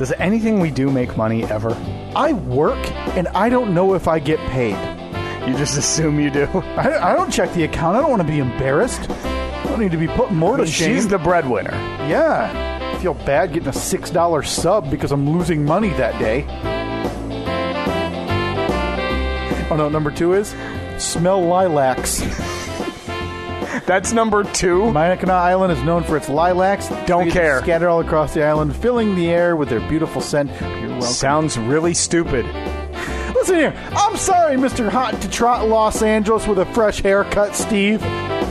Does anything we do make money ever? I work, and I don't know if I get paid. You just assume you do. I don't check the account. I don't want to be embarrassed. I don't need to be put more to shame. She's the breadwinner. Yeah. I feel bad getting a $6 sub because I'm losing money that day. Oh, no, number 2 is smell lilacs. That's number 2? Mackinac Island is known for its lilacs. Don't care. Scattered all across the island, filling the air with their beautiful scent. You're welcome. Sounds really stupid. Listen here. I'm sorry, Mr. Hot to Trot Los Angeles with a fresh haircut, Steve. I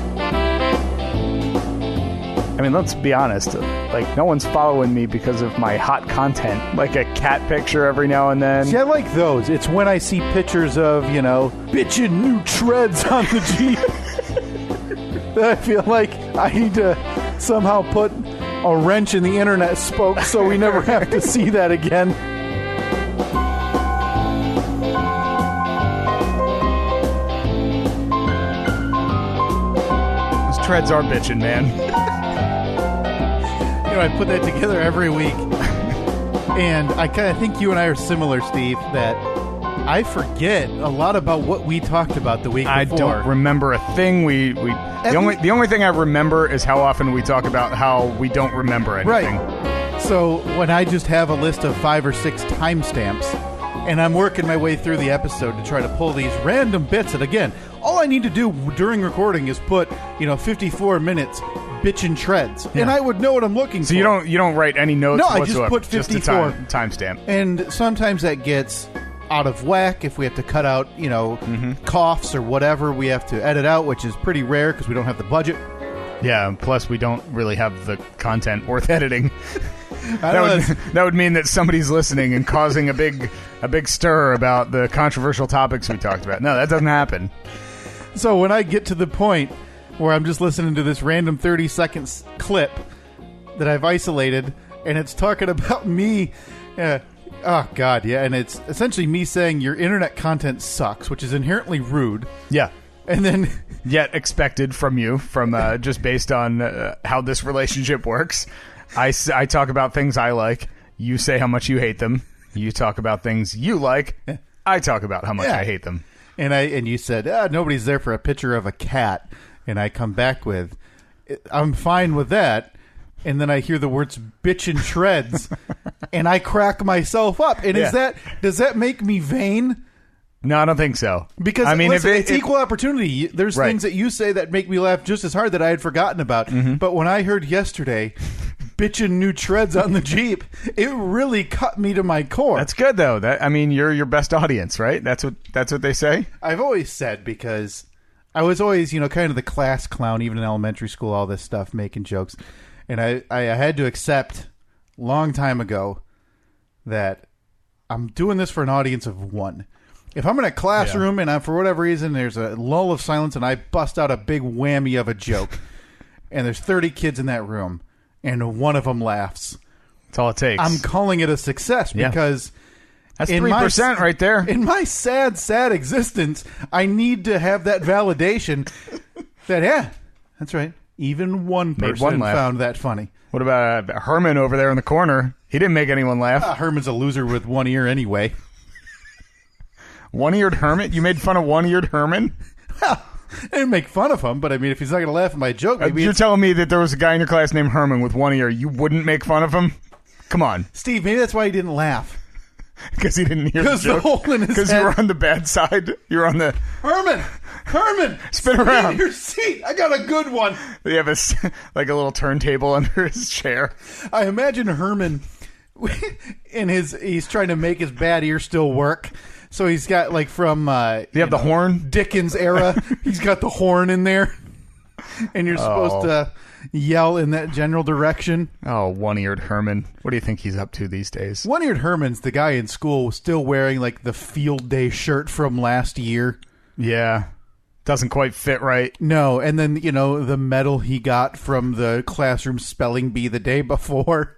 mean, let's be honest. Like, no one's following me because of my hot content. Like a cat picture every now and then. See, I like those. It's when I see pictures of, bitchin' new treads on the Jeep. I feel like I need to somehow put a wrench in the internet spoke so we never have to see that again. Those treads are bitchin', man. I put that together every week. And I kind of think you and I are similar, Steve, that I forget a lot about what we talked about the week before. I don't remember a thing. The only thing I remember is how often we talk about how we don't remember anything. Right. So when I just have a list of 5 or 6 timestamps, and I'm working my way through the episode to try to pull these random bits, and again, all I need to do during recording is put 54 minutes bitchin' treads, and I would know what I'm looking for. So you don't write any notes whatsoever? No, I just put 54. Just a timestamp. And sometimes that gets out of whack if we have to cut out, coughs or whatever we have to edit out, which is pretty rare because we don't have the budget. Yeah, plus we don't really have the content worth editing. That would mean that somebody's listening and causing a big stir about the controversial topics we talked about. No, that doesn't happen. So when I get to the point where I'm just listening to this random 30-second clip that I've isolated, and it's talking about me. Oh, God, yeah. And it's essentially me saying your internet content sucks, which is inherently rude. Yeah. And then... Yet expected from you, just based on how this relationship works. I talk about things I like. You say how much you hate them. You talk about things you like. I talk about how much I hate them. And you said, nobody's there for a picture of a cat. And I come back with, I'm fine with that. And then I hear the words bitchin' treads. And I crack myself up. And does that make me vain? No, I don't think so. Because listen, it's equal opportunity. There's things that you say that make me laugh just as hard that I had forgotten about. Mm-hmm. But when I heard yesterday, bitchin' new treads on the Jeep, it really cut me to my core. That's good, though. You're your best audience, right? That's what they say? I've always said, because I was always, kind of the class clown, even in elementary school, all this stuff, making jokes. And I had to accept long time ago that I'm doing this for an audience of one. If I'm in a classroom and for whatever reason there's a lull of silence and I bust out a big whammy of a joke and there's 30 kids in that room and one of them laughs. That's all it takes. I'm calling it a success because... That's 3% right there. In my sad, sad existence, I need to have that validation that, that's right. Even one person found that funny. What about Herman over there in the corner? He didn't make anyone laugh. Herman's a loser with one ear anyway. One-eared Herman? You made fun of one-eared Herman? Well, I didn't make fun of him, but I mean, if he's not going to laugh at my joke, maybe you're telling me that there was a guy in your class named Herman with one ear. You wouldn't make fun of him? Come on. Steve, maybe that's why he didn't laugh. Because he didn't hear the joke. The hole in his head. Because you were on the bad side. You were on the... Herman! Spin around. In your seat. I got a good one. You have a little turntable under his chair. I imagine Herman, he's trying to make his bad ear still work. So he's got from... you have the horn? Dickens era. He's got the horn in there. And you're supposed to yell in that general direction. Oh, one-eared Herman. What do you think he's up to these days? One-eared Herman's the guy in school still wearing the field day shirt from last year. Yeah. Doesn't quite fit right. No, and then, the medal he got from the classroom spelling bee the day before.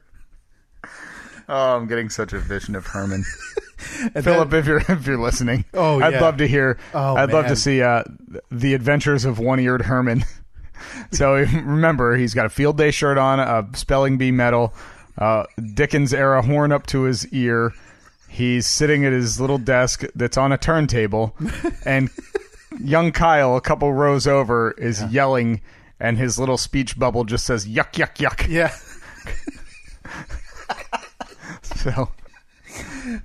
Oh, I'm getting such a vision of Herman. Philip, if you're listening, I'd love to hear. I'd love to see the adventures of one-eared Herman. So remember, he's got a field day shirt on, a spelling bee medal, Dickens era horn up to his ear. He's sitting at his little desk that's on a turntable, and young Kyle, a couple rows over, is yelling, and his little speech bubble just says, yuck, yuck, yuck. Yeah. So.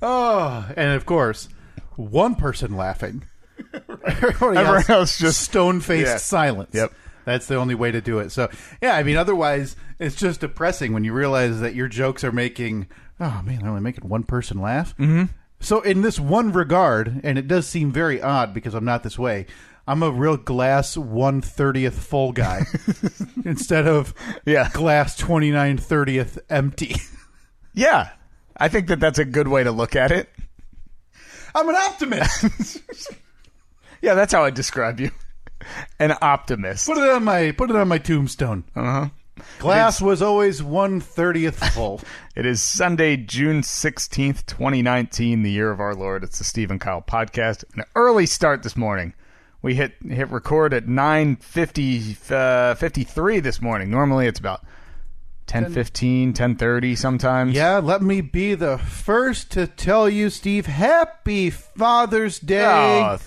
Oh, and of course, one person laughing. Everyone else just stone-faced silence. Yep. That's the only way to do it. So, yeah, I mean, otherwise, it's just depressing when you realize that your jokes are making, oh, man, they're only making one person laugh. Mm-hmm. So, in this one regard, and it does seem very odd because I'm not this way, I'm a real glass 1/30th full guy instead of glass 29/30th empty. Yeah. I think that's a good way to look at it. I'm an optimist. Yeah, that's how I describe you. An optimist. Put it on my tombstone. Uh-huh. Glass was always 1/30th full. It is Sunday, June 16th, 2019, the year of our Lord. It's the Steve and Kyle podcast. An early start this morning. We hit record at 9:53 this morning. Normally it's about 10:15, 10:30 sometimes. Yeah, let me be the first to tell you, Steve, happy Father's Day. Oh,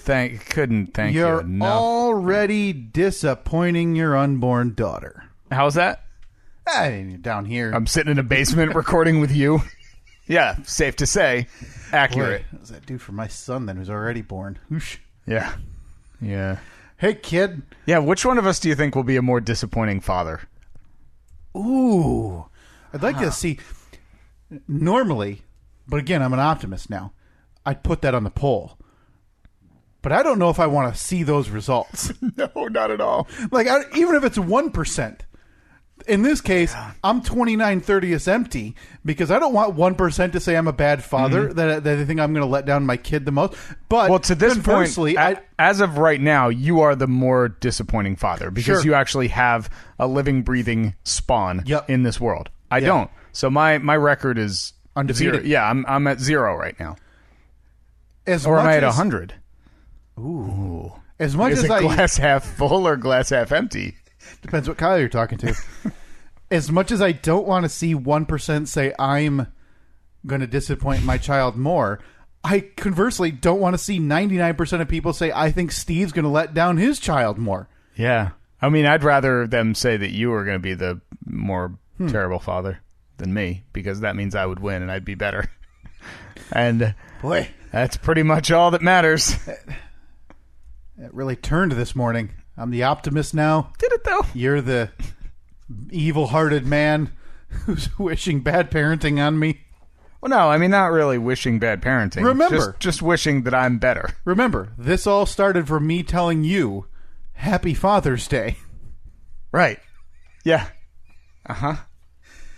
couldn't thank you You're enough. already disappointing your unborn daughter. How's that? I mean, down here. I'm sitting in a basement recording with you. Yeah, safe to say. Accurate. Boy, what does that do for my son then who's already born? Whoosh. Yeah. Yeah. Hey, kid. Yeah, which one of us do you think will be a more disappointing father? Ooh. I'd like to see. Normally, but again, I'm an optimist now, I'd put that on the poll. But I don't know if I want to see those results. No, not at all. Like, even if it's 1%. In this case, I'm 29/30th empty because I don't want 1% to say I'm a bad father, that they think I'm going to let down my kid the most. But well, to this conversely, point, as of right now, you are the more disappointing father because you actually have a living, breathing spawn in this world. I don't. So my record is undefeated. 0. Yeah, I'm at 0 right now. Or am I at 100? Ooh. As much is as it glass half full or glass half empty? Depends what Kyle you're talking to. As much as I don't want to see 1% say I'm going to disappoint my child more, I conversely don't want to see 99% of people say I think Steve's going to let down his child more. Yeah. I mean, I'd rather them say that you are going to be the more terrible father than me because that means I would win and I'd be better. And boy, that's pretty much all that matters. It really turned this morning. I'm the optimist now. Did it, though? You're the evil-hearted man who's wishing bad parenting on me. Well, no, I mean, not really wishing bad parenting. Remember. Just wishing that I'm better. Remember, this all started from me telling you, Happy Father's Day. Right. Yeah. Uh-huh.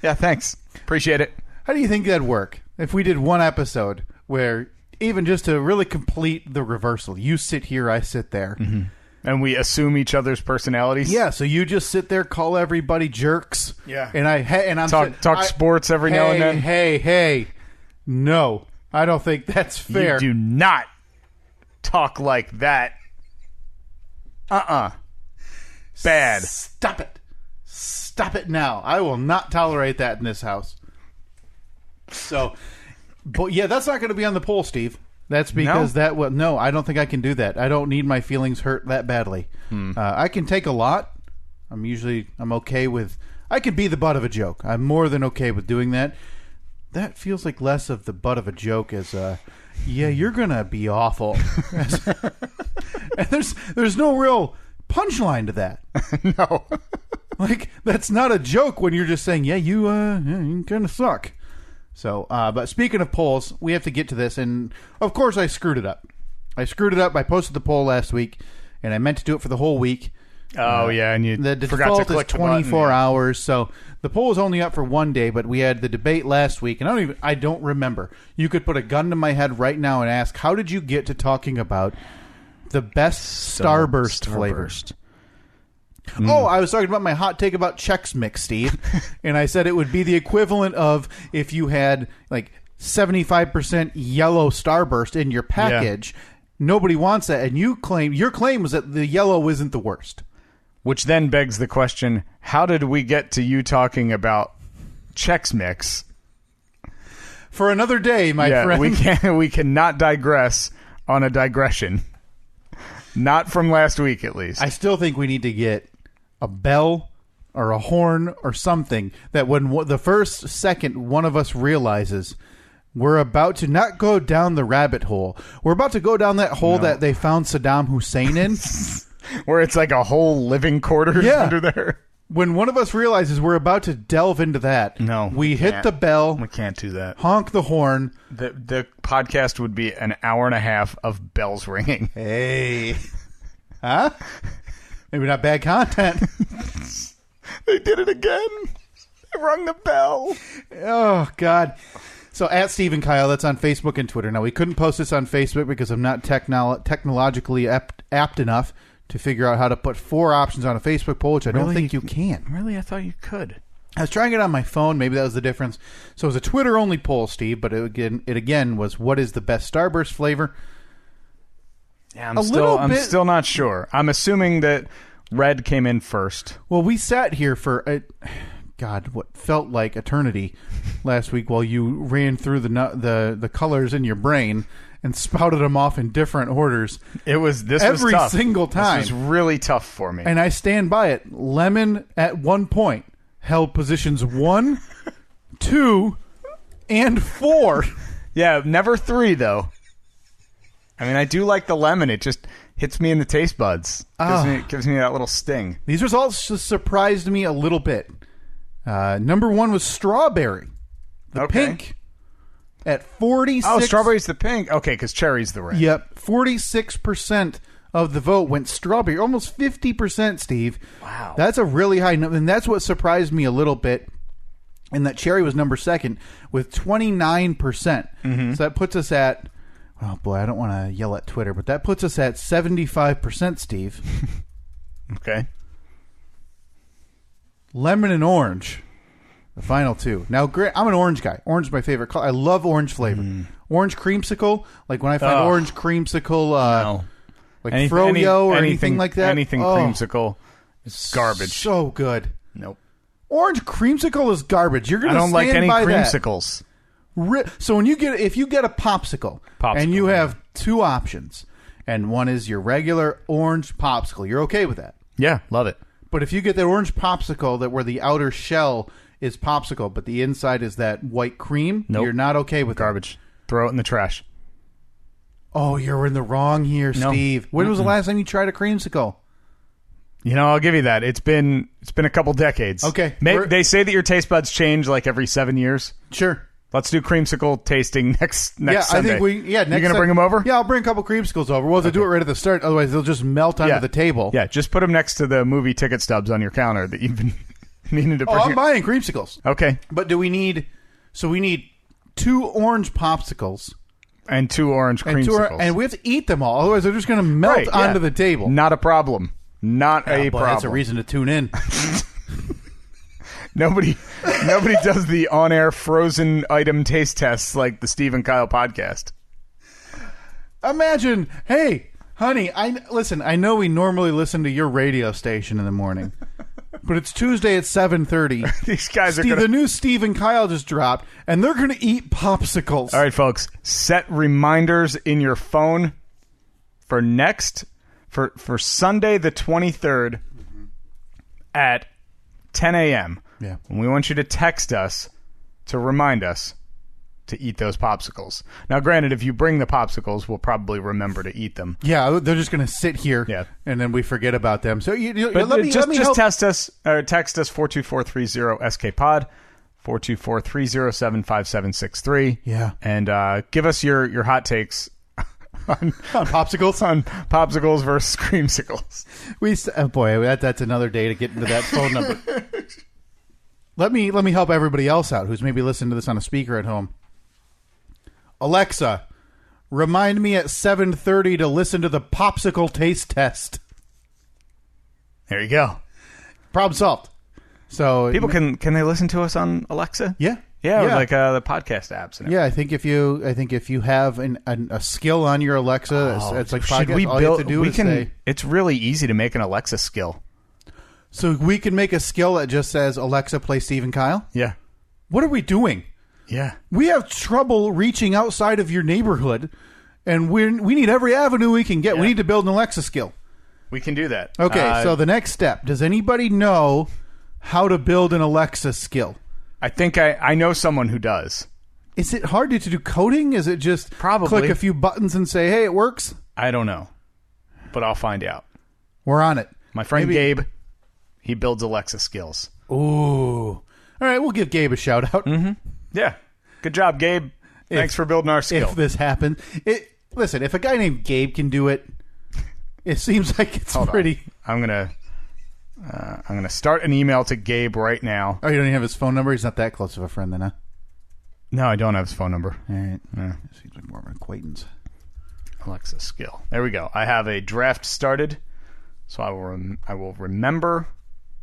Yeah, thanks. Appreciate it. How do you think that'd work if we did one episode where, even just to really complete the reversal, you sit here, I sit there. Mm-hmm. And we assume each other's personalities. Yeah, so you just sit there, call everybody jerks. Yeah, and I'm talk sports every now and then. Hey, no, I don't think that's fair. You do not talk like that. Bad. Stop it now. I will not tolerate that in this house. So, but yeah, that's not going to be on the poll, Steve. That's because no, I don't think I can do that. I don't need my feelings hurt that badly. I can take a lot. I'm okay with, I could be the butt of a joke. I'm more than okay with doing that. That feels like less of the butt of a joke as, yeah, you're going to be awful. And there's no real punchline to that. No. Like, that's not a joke when you're just saying, yeah, you kind of suck. So, but speaking of polls, we have to get to this, and of course I screwed it up. I posted the poll last week, and I meant to do it for the whole week. Oh, yeah, and you the forgot to default click is 24 the button, hours, so the poll was only up for one day, but we had the debate last week, and I don't remember. You could put a gun to my head right now and ask, how did you get to talking about the best Starburst flavors? Oh, I was talking about my hot take about Chex Mix, Steve. And I said it would be the equivalent of if you had like 75% yellow Starburst in your package. Yeah. Nobody wants that. And your claim was that the yellow isn't the worst. Which then begs the question, how did we get to you talking about Chex Mix. For another day, my friend. We cannot digress on a digression. Not from last week, at least. I still think we need to get a bell or a horn or something that when the first second one of us realizes we're about to not go down the rabbit hole. We're about to go down that hole that they found Saddam Hussein in. Where it's like a whole living quarters under there. When one of us realizes we're about to delve into that, we hit the bell. We can't do that. Honk the horn. The podcast would be an hour and a half of bells ringing. Hey. Huh? Maybe not bad content. They did it again. They rung the bell. Oh, God. So, at Stephen Kyle, that's on Facebook and Twitter. Now, we couldn't post this on Facebook because I'm not technologically apt enough to figure out how to put 4 options on a Facebook poll, which I don't think you can. Really? I thought you could. I was trying it on my phone. Maybe that was the difference. So it was a Twitter-only poll, Steve, but it again was, what is the best Starburst flavor? Yeah, I'm still not sure. I'm assuming that red came in first. Well, we sat here for, what felt like eternity last week while you ran through the colors in your brain and spouted them off in different orders. This was tough. Every single time. This was really tough for me. And I stand by it. Lemon, at one point, held positions 1, 2, and 4. Yeah, never 3, though. I mean, I do like the lemon. It just hits me in the taste buds. Gives me that little sting. These results just surprised me a little bit. Number 1 was strawberry. The pink. At 46... Oh, strawberry's the pink. Okay, because cherry's the red. Yep. 46% of the vote went strawberry. Almost 50%, Steve. Wow. That's a really high number. And that's what surprised me a little bit. And that cherry was number 2 with 29%. Mm-hmm. So that puts us at... Oh, boy, I don't want to yell at Twitter, but that puts us at 75%, Steve. Okay. Lemon and orange. The final 2. Now, I'm an orange guy. Orange is my favorite color. I love orange flavor. Orange creamsicle. Like when I find orange creamsicle, like Froyo or anything like that. Anything creamsicle is garbage. So good. Nope. Orange creamsicle is garbage. You're going to stand by that. I don't like any creamsicles. So if you get a popsicle and you have 2 options, and one is your regular orange popsicle, you're okay with that. Yeah, love it. But if you get that orange popsicle where the outer shell is popsicle, but the inside is that white cream, you're not okay with garbage. That. Throw it in the trash. Oh, you're in the wrong here, Steve. When was the last time you tried a creamsicle? You know, I'll give you that. It's been a couple decades. Okay. They say that your taste buds change like every 7 years. Sure. Let's do creamsicle tasting next Sunday. I think you're going to bring them over? Yeah, I'll bring a couple creamsicles over. We'll have to do it right at the start. Otherwise, they'll just melt onto the table. Yeah, just put them next to the movie ticket stubs on your counter that you've been meaning to bring. I'm buying creamsicles. Okay. But we need 2 orange popsicles. And 2 orange creamsicles. And we have to eat them all. Otherwise, they're just going to melt onto the table. Not a problem. Not a problem. That's a reason to tune in. Nobody does the on-air frozen item taste tests like the Steve and Kyle podcast. Imagine, hey, honey, I know we normally listen to your radio station in the morning, but it's Tuesday at 7:30. These guys are gonna... The new Steve and Kyle just dropped, and they're going to eat popsicles. All right, folks, set reminders in your phone for Sunday the 23rd at 10 a.m. Yeah. And we want you to text us to remind us to eat those popsicles. Now, granted, if you bring the popsicles, we'll probably remember to eat them. Yeah, they're just going to sit here, and then we forget about them. So let me test us or text us 42430-SK-POD, 424-307-5763. Yeah. And give us your hot takes on popsicles, versus creamsicles. That's another day to get into that phone number. Let me help everybody else out who's maybe listening to this on a speaker at home. Alexa, remind me at 7:30 to listen to the popsicle taste test. There you go. Problem solved. So people can they listen to us on Alexa? Yeah. Like the podcast apps. And yeah, I think if you have a skill on your Alexa, it's like podcast. All you have to do is say. It's really easy to make an Alexa skill. So we can make a skill that just says, Alexa, play Steve and Kyle? Yeah. What are we doing? Yeah. We have trouble reaching outside of your neighborhood, and we need every avenue we can get. Yeah. We need to build an Alexa skill. We can do that. Okay, so the next step. Does anybody know how to build an Alexa skill? I think I know someone who does. Is it hard to do coding? Is it just Probably. click a few buttons and say, hey, it works? I don't know, but I'll find out. We're on it. My friend Gabe, he builds Alexa skills. Ooh. All right, we'll give Gabe a shout out. Mm-hmm. Yeah. Good job, Gabe. Thanks for building our skill. If this happened. Listen, if a guy named Gabe can do it, it seems like it's pretty... I'm gonna start an email to Gabe right now. Oh, you don't even have his phone number? He's not that close of a friend then, huh? No, I don't have his phone number. All right. Yeah. Seems like more of an acquaintance. Alexa skill. There we go. I have a draft started, so I will remember.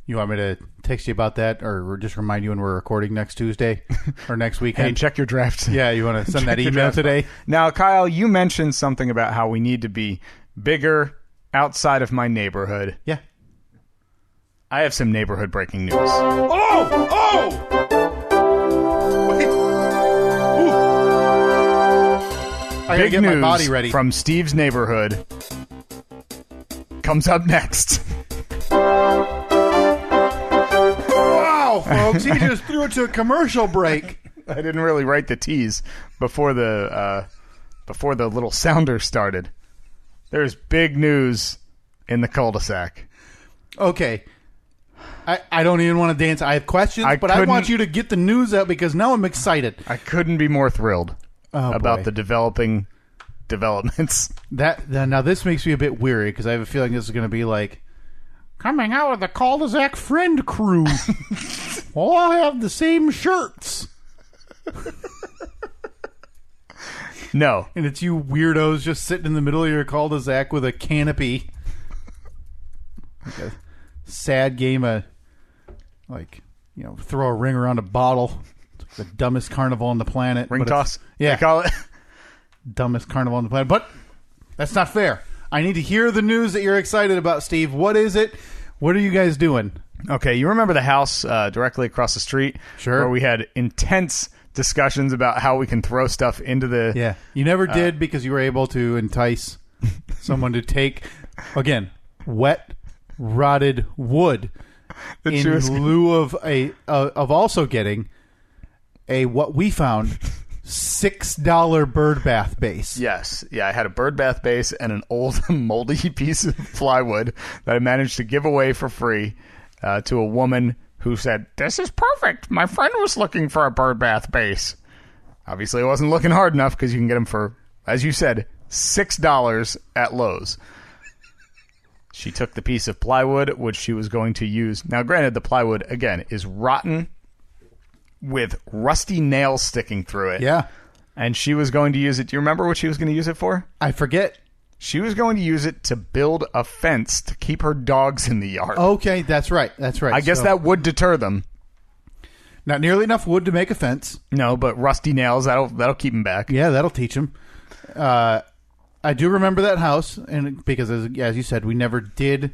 You want me to text you about that, or just remind you when we're recording next Tuesday or next weekend? Hey, check your draft. Yeah, you want to send that email today? Now, Kyle, you mentioned something about how we need to be bigger outside of my neighborhood. Yeah. I have some neighborhood breaking news. Oh! I gotta Big get news my body ready. from Steve's neighborhood comes up next. Wow, folks, he just threw it to a commercial break. I didn't really write the tease before the little sounder started. There's big news in the cul-de-sac. Okay. I don't even want to dance. I have questions, but I want you to get the news out because now I'm excited. I couldn't be more thrilled about the developments. Now this makes me a bit weary because I have a feeling this is going to be like coming out of the cul-de-sac friend crew. All have the same shirts. No. And it's you weirdos just sitting in the middle of your cul-de-sac with a canopy. Like a sad game of, throw a ring around a bottle. It's like the dumbest carnival on the planet. Ring toss? Yeah. They call it. Dumbest carnival on the planet. But that's not fair. I need to hear the news that you're excited about, Steve. What is it? What are you guys doing? Okay, you remember the house directly across the street? Sure. Where we had intense discussions about how we can throw stuff into the... Yeah. You never did because you were able to entice someone to take, again, wet, rotted wood in lieu of also getting a, what we found, $6 bird bath base. Yes. Yeah, I had a bird bath base and an old moldy piece of plywood that I managed to give away for free to a woman who said, "This is perfect. My friend was looking for a bird bath base." Obviously, I wasn't looking hard enough because you can get them for, as you said, $6 at Lowe's. She took the piece of plywood, which she was going to use. Now, granted, the plywood, again, is rotten with rusty nails sticking through it. Yeah. And she was going to use it. Do you remember what she was going to use it for? I forget. She was going to use it to build a fence to keep her dogs in the yard. Okay, that's right. That's right. I guess that would deter them. Not nearly enough wood to make a fence. No, but rusty nails, that'll keep them back. Yeah, that'll teach them. I do remember that house, and because as you said, we never did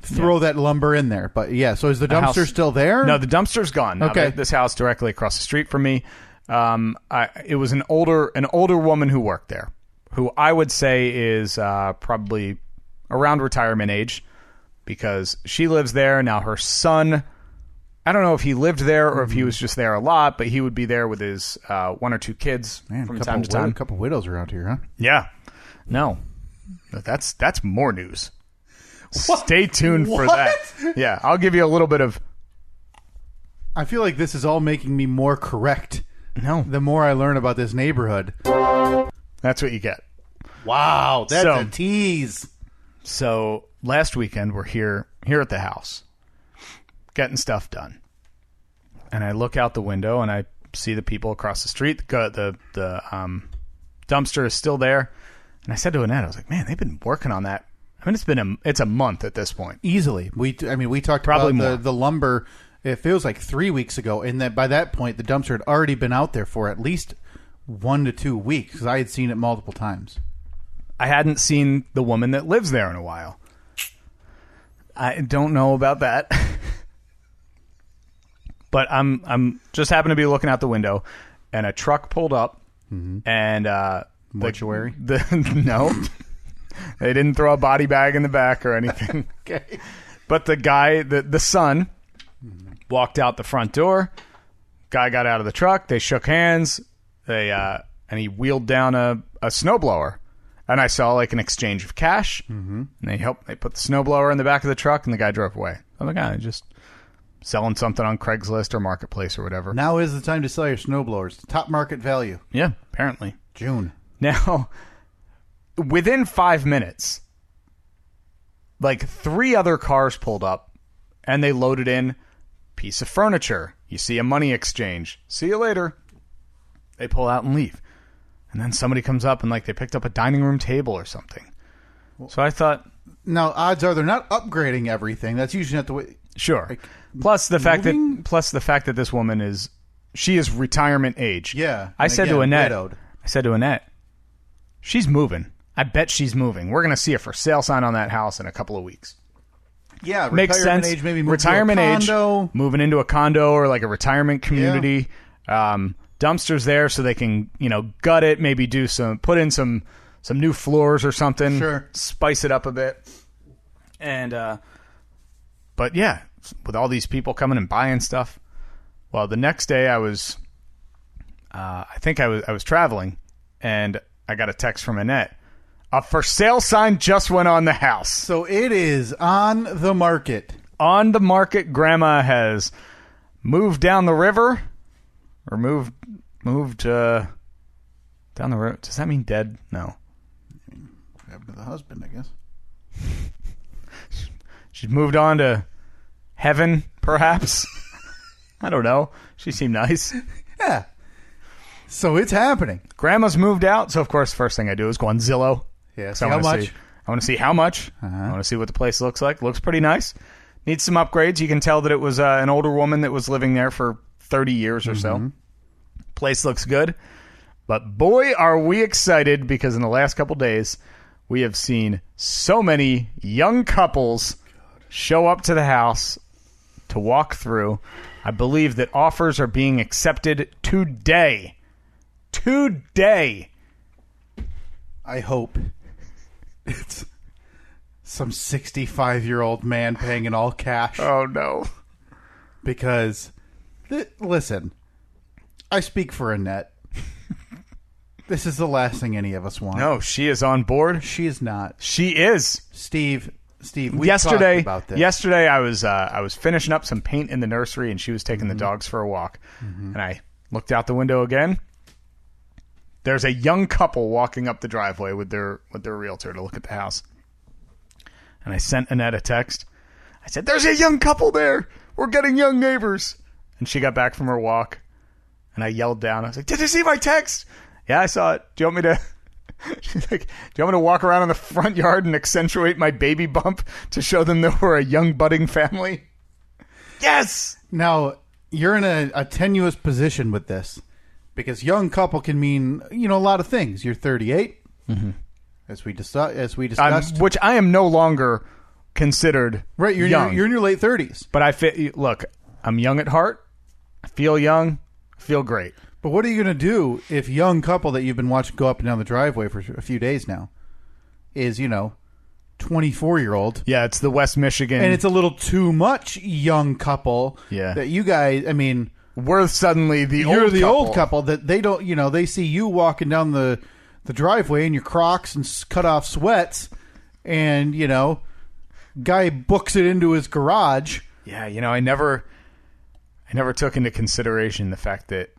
throw that lumber in there. But yeah, so is the dumpster still there? No, the dumpster's gone. Now, Okay. This house directly across the street from me. It was an older woman who worked there, who I would say is probably around retirement age, because she lives there now. Her son, I don't know if he lived there or if he was just there a lot, but he would be there with his one or two kids from time to time. A couple widows around here, huh? Yeah. No. That's more news. Stay tuned for that. Yeah, I'll give you a little bit of... I feel like this is all making me more correct. No. The more I learn about this neighborhood. That's what you get. Wow, that's a tease. So last weekend we're here at the house, getting stuff done, and I look out the window and I see the people across the street. The dumpster is still there, and I said to Annette, I was like, "Man, they've been working on that. I mean, it's a month at this point, easily. We talked Probably about the lumber. It feels like 3 weeks ago, and that by that point the dumpster had already been out there for at least 1 to 2 weeks because I had seen it multiple times. I hadn't seen the woman that lives there in a while. I don't know about that. But I'm just happened to be looking out the window, and a truck pulled up, and Mortuary? No, they didn't throw a body bag in the back or anything. Okay. But the guy, the son, walked out the front door. Guy got out of the truck. They shook hands. And he wheeled down a snowblower. And I saw like an exchange of cash. Mm-hmm. And they put the snowblower in the back of the truck, and the guy drove away. I'm like, just selling something on Craigslist or Marketplace or whatever. Now is the time to sell your snowblowers. Top market value. Yeah, apparently. June. Now, within 5 minutes, like 3 other cars pulled up, and they loaded in piece of furniture. You see a money exchange. See you later. They pull out and leave. And then somebody comes up and like they picked up a dining room table or something. So I thought... Now, odds are they're not upgrading everything. That's usually not the way... Sure. Like, plus the fact that this woman she is retirement age. Yeah. I said to widowed. Annette, she's moving. I bet she's moving. We're going to see a for sale sign on that house in a couple of weeks. Yeah, makes sense. Age, maybe retirement to a age, condo. Moving into a condo or like a retirement community. Yeah. Dumpsters there so they can, gut it, maybe put in some new floors or something. Sure. Spice it up a bit. And but yeah, with all these people coming and buying stuff. Well, the next day I was traveling, and I got a text from Annette. A for sale sign just went on the house. So it is on the market. On the market. Grandma has moved down the river, or moved down the river. Does that mean dead? No. To the husband, I guess. She's moved on to heaven, perhaps. I don't know. She seemed nice. Yeah. So it's happening. Grandma's moved out, so of course, first thing I do is go on Zillow. Yeah. So how much? I want to see how much. Uh-huh. I want to see what the place looks like. Looks pretty nice. Needs some upgrades. You can tell that it was an older woman that was living there for 30 years or so. Place looks good. But boy, are we excited, because in the last couple days, we have seen so many young couples show up to the house to walk through. I believe that offers are being accepted today. Today. I hope it's some 65-year-old man paying in all cash. Oh, no. Because, listen, I speak for Annette. This is the last thing any of us want. No, she is on board. She is not. She is. Steve, we talked about this. Yesterday, I was finishing up some paint in the nursery, and she was taking the dogs for a walk. And I looked out the window again. There's a young couple walking up the driveway with their realtor to look at the house. And I sent Annette a text. I said, "There's a young couple there. We're getting young neighbors." And she got back from her walk, and I yelled down. I was like, "Did you see my text?" "Yeah, I saw it. Do you want me to?" She's like, "Do you want me to walk around in the front yard and accentuate my baby bump to show them that we're a young budding family?" Yes. Now you're in a tenuous position with this, because young couple can mean a lot of things. You're 38, as we discussed, which I am no longer considered right. You're young. You're in your late 30s, but look, I'm young at heart. I feel young. I feel great. But what are you going to do if young couple that you've been watching go up and down the driveway for a few days now is, 24-year-old? Yeah, it's the West Michigan. And it's a little too much young couple. Yeah. That you guys, we're suddenly you're the old couple that they don't, they see you walking down the driveway in your Crocs and cut off sweats, and, guy books it into his garage. Yeah, I never took into consideration the fact that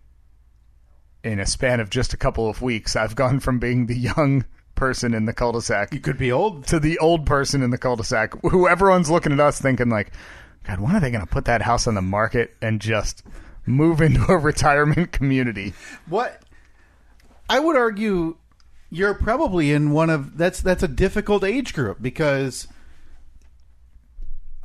in a span of just a couple of weeks, I've gone from being the young person in the cul-de-sac. You could be old. To the old person in the cul-de-sac, who everyone's looking at us thinking like, God, when are they going to put that house on the market and just move into a retirement community? What? I would argue you're probably in one of... That's a difficult age group, because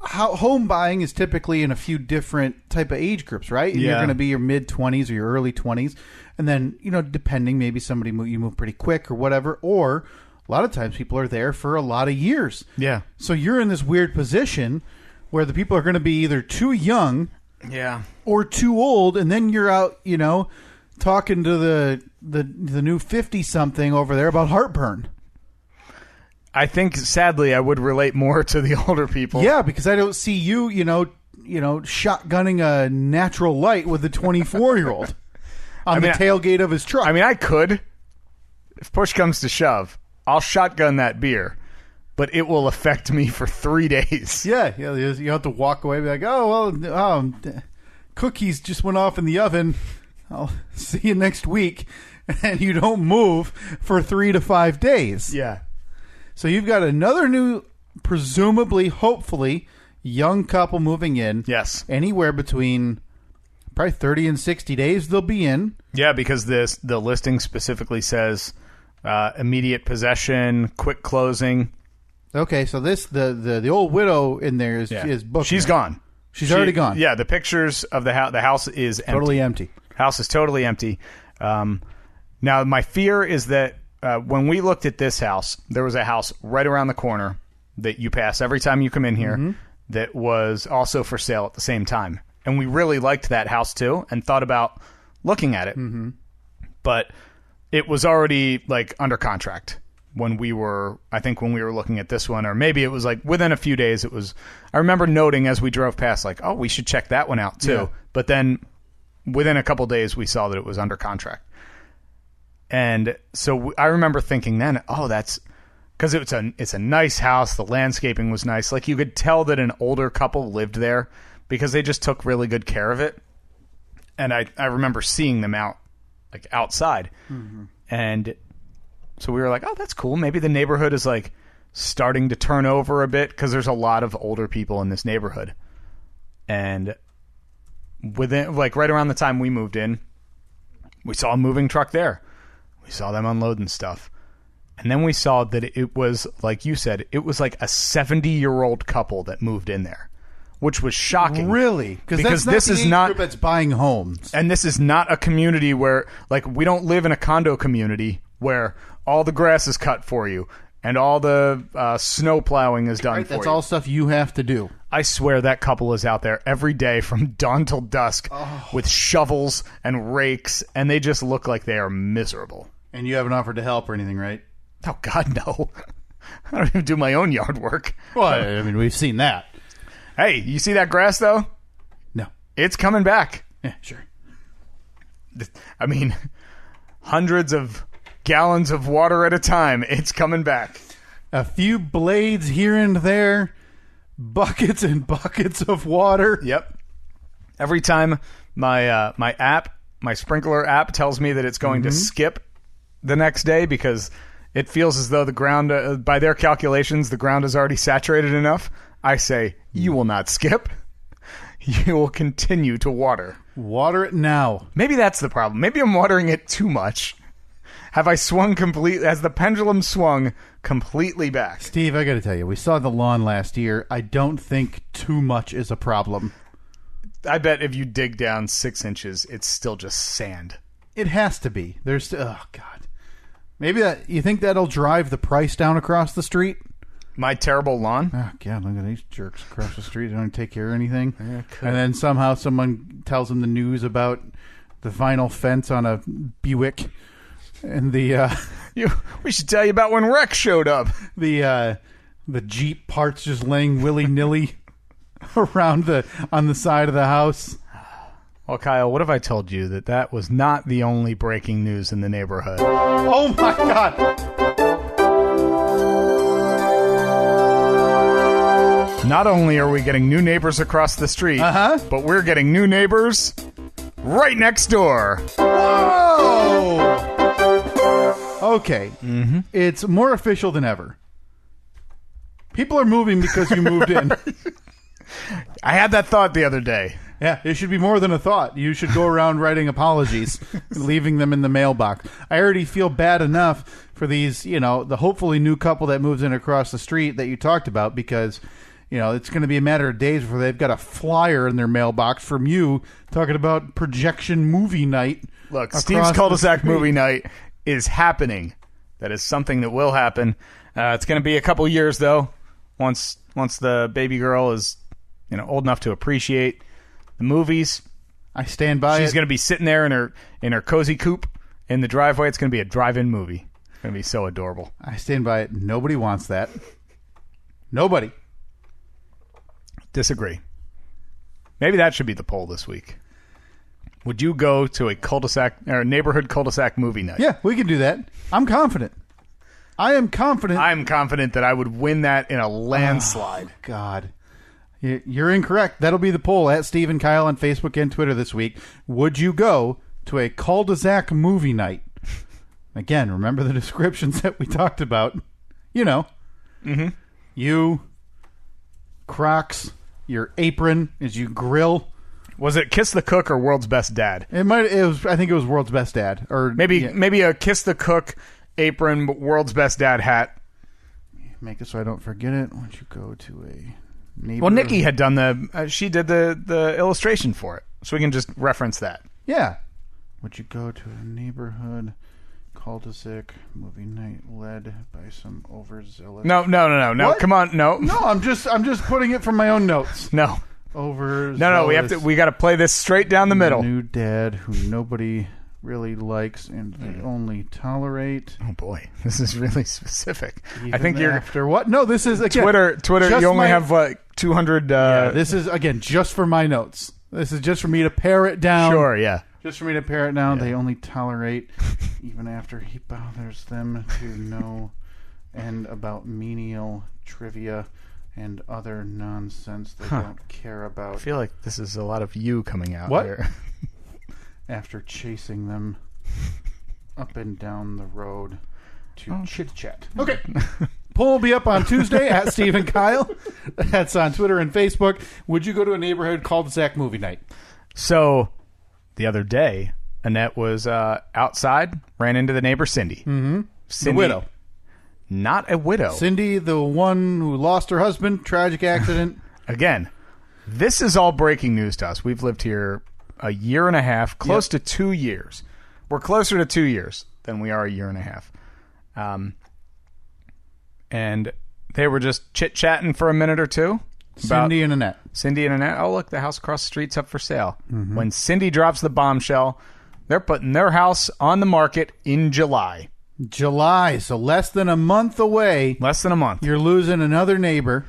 home buying is typically in a few different type of age groups, right? Yeah. You're going to be your mid-20s or your early 20s. And then, depending, maybe you move pretty quick or whatever. Or a lot of times people are there for a lot of years. Yeah. So you're in this weird position where the people are going to be either too young Yeah. or too old, and then you're out, talking to the new 50-something over there about heartburn. I think, sadly, I would relate more to the older people. Yeah, because I don't see you, shotgunning a natural light with a 24-year-old on the tailgate of his truck. I mean, I could. If push comes to shove, I'll shotgun that beer, but it will affect me for 3 days. Yeah, you have to walk away and be like, oh, well, cookies just went off in the oven. I'll see you next week. And you don't move for 3 to 5 days. Yeah. So you've got another new, presumably, hopefully, young couple moving in. Yes. Anywhere between probably 30 and 60 days they'll be in. Yeah, because the listing specifically says immediate possession, quick closing. Okay, so the old widow in there is booked. She's gone. She's already gone. Yeah, the pictures of the house is empty. Totally empty. House is totally empty. Now, my fear is that when we looked at this house, there was a house right around the corner that you pass every time you come in here that was also for sale at the same time. And we really liked that house too and thought about looking at it. Mm-hmm. But it was already under contract when we were looking at this one, or maybe it was within a few days. I remember noting as we drove past, oh, we should check that one out too. Yeah. But then within a couple days, we saw that it was under contract. And so I remember thinking then, oh, that's because it's a nice house. The landscaping was nice. You could tell that an older couple lived there because they just took really good care of it. And I remember seeing them outside. Mm-hmm. And so we were like, oh, that's cool. Maybe the neighborhood is starting to turn over a bit because there's a lot of older people in this neighborhood. And within right around the time we moved in, we saw a moving truck there. We saw them unloading stuff. And then we saw that it was, like you said, it was a 70-year-old couple that moved in there, which was shocking. Really? Because this is not group that's buying homes. And this is not a community where, we don't live in a condo community where all the grass is cut for you and all the snow plowing is done for you. That's all stuff you have to do. I swear that couple is out there every day from dawn till dusk with shovels and rakes, and they just look like they are miserable. And you haven't offered to help or anything, right? Oh, God, no. I don't even do my own yard work. Well, I mean, we've seen that. Hey, you see that grass, though? No. It's coming back. Yeah, sure. I mean, hundreds of gallons of water at a time. It's coming back. A few blades here and there. Buckets and buckets of water. Yep. Every time my sprinkler app tells me that it's going to skip the next day because it feels as though the ground, by their calculations, the ground is already saturated enough, I say, you will not skip. You will continue to water. Water it now. Maybe that's the problem. Maybe I'm watering it too much. Have I swung completely? Has the pendulum swung completely back? Steve, I got to tell you, we saw the lawn last year. I don't think too much is a problem. I bet if you dig down 6 inches, it's still just sand. It has to be. Oh, God. Maybe you think that'll drive the price down across the street? My terrible lawn? Oh, God, look at these jerks across the street. They don't take care of anything. Yeah, and then somehow someone tells them the news about the vinyl fence on a Buick. And we should tell you about when Rex showed up. The Jeep parts just laying willy-nilly around on the side of the house. Well, Kyle, what if I told you that was not the only breaking news in the neighborhood? Oh, my God. Not only are we getting new neighbors across the street, but we're getting new neighbors right next door. Whoa! Okay. Mm-hmm. It's more official than ever. People are moving because you moved in. I had that thought the other day. Yeah, it should be more than a thought. You should go around writing apologies and leaving them in the mailbox. I already feel bad enough for these, the hopefully new couple that moves in across the street that you talked about because, it's going to be a matter of days before they've got a flyer in their mailbox from you talking about projection movie night. Look, Steve's Cul-de-sac movie night is happening. That is something that will happen. It's going to be a couple years, though, once the baby girl is old enough to appreciate The movies. I stand by She's it. going to be sitting there in her cozy coupe in the driveway. It's going to be a drive-in movie. It's going to be so adorable. I stand by it. Nobody wants that. Nobody. Disagree. Maybe that should be the poll this week. Would you go to a cul-de-sac or neighborhood cul-de-sac movie night? Yeah, we can do that. I'm confident. I am confident. I'm confident that I would win that in a landslide. Oh, God. You're incorrect. That'll be the poll at Steve and Kyle on Facebook and Twitter this week. Would you go to a cul-de-sac movie night? Again, remember the descriptions that we talked about. You know. Mm-hmm. You, Crocs, your apron as you grill. Was it Kiss the Cook or World's Best Dad? It was. I think it was World's Best Dad, or maybe a Kiss the Cook apron, but World's Best Dad hat. Make it so I don't forget it. Why don't you go to a neighbor? Well, Nikki had done she did the illustration for it, so we can just reference that. Yeah. Would you go to a neighborhood cul-de-sac movie night led by some overzealous? No. What? Come on, no. No, I'm just putting it from my own notes. No. Overzealous. We got to play this straight down the middle. New dad who nobody really likes and they only tolerate. Oh boy, this is really specific. Even I think you're after what? No, this is again Twitter. You only have 200. This is again just for my notes. This is just for me to pare it down. Sure, yeah. Just for me to pare it down. Yeah. They only tolerate even after he bothers them to know and about menial trivia and other nonsense they don't care about. I feel like this is a lot of you coming out What? here. After chasing them up and down the road to chit-chat. Okay. Poll will be up on Tuesday at Steve and Kyle. That's on Twitter and Facebook. Would you go to a neighborhood cul-de-sac movie night? So, the other day, Annette was outside, ran into the neighbor Cindy. Mm-hmm. Cindy, the widow. Not a widow. Cindy, the one who lost her husband, tragic accident. Again, this is all breaking news to us. We've lived here a year and a half, close to 2 years. We're closer to 2 years than we are a year and a half. And they were just chit-chatting for a minute or two. Cindy and Annette. Cindy and Annette. Oh, look, the house across the street's up for sale. Mm-hmm. When Cindy drops the bombshell, they're putting their house on the market in July. July, so less than a month away. Less than a month. You're losing another neighbor.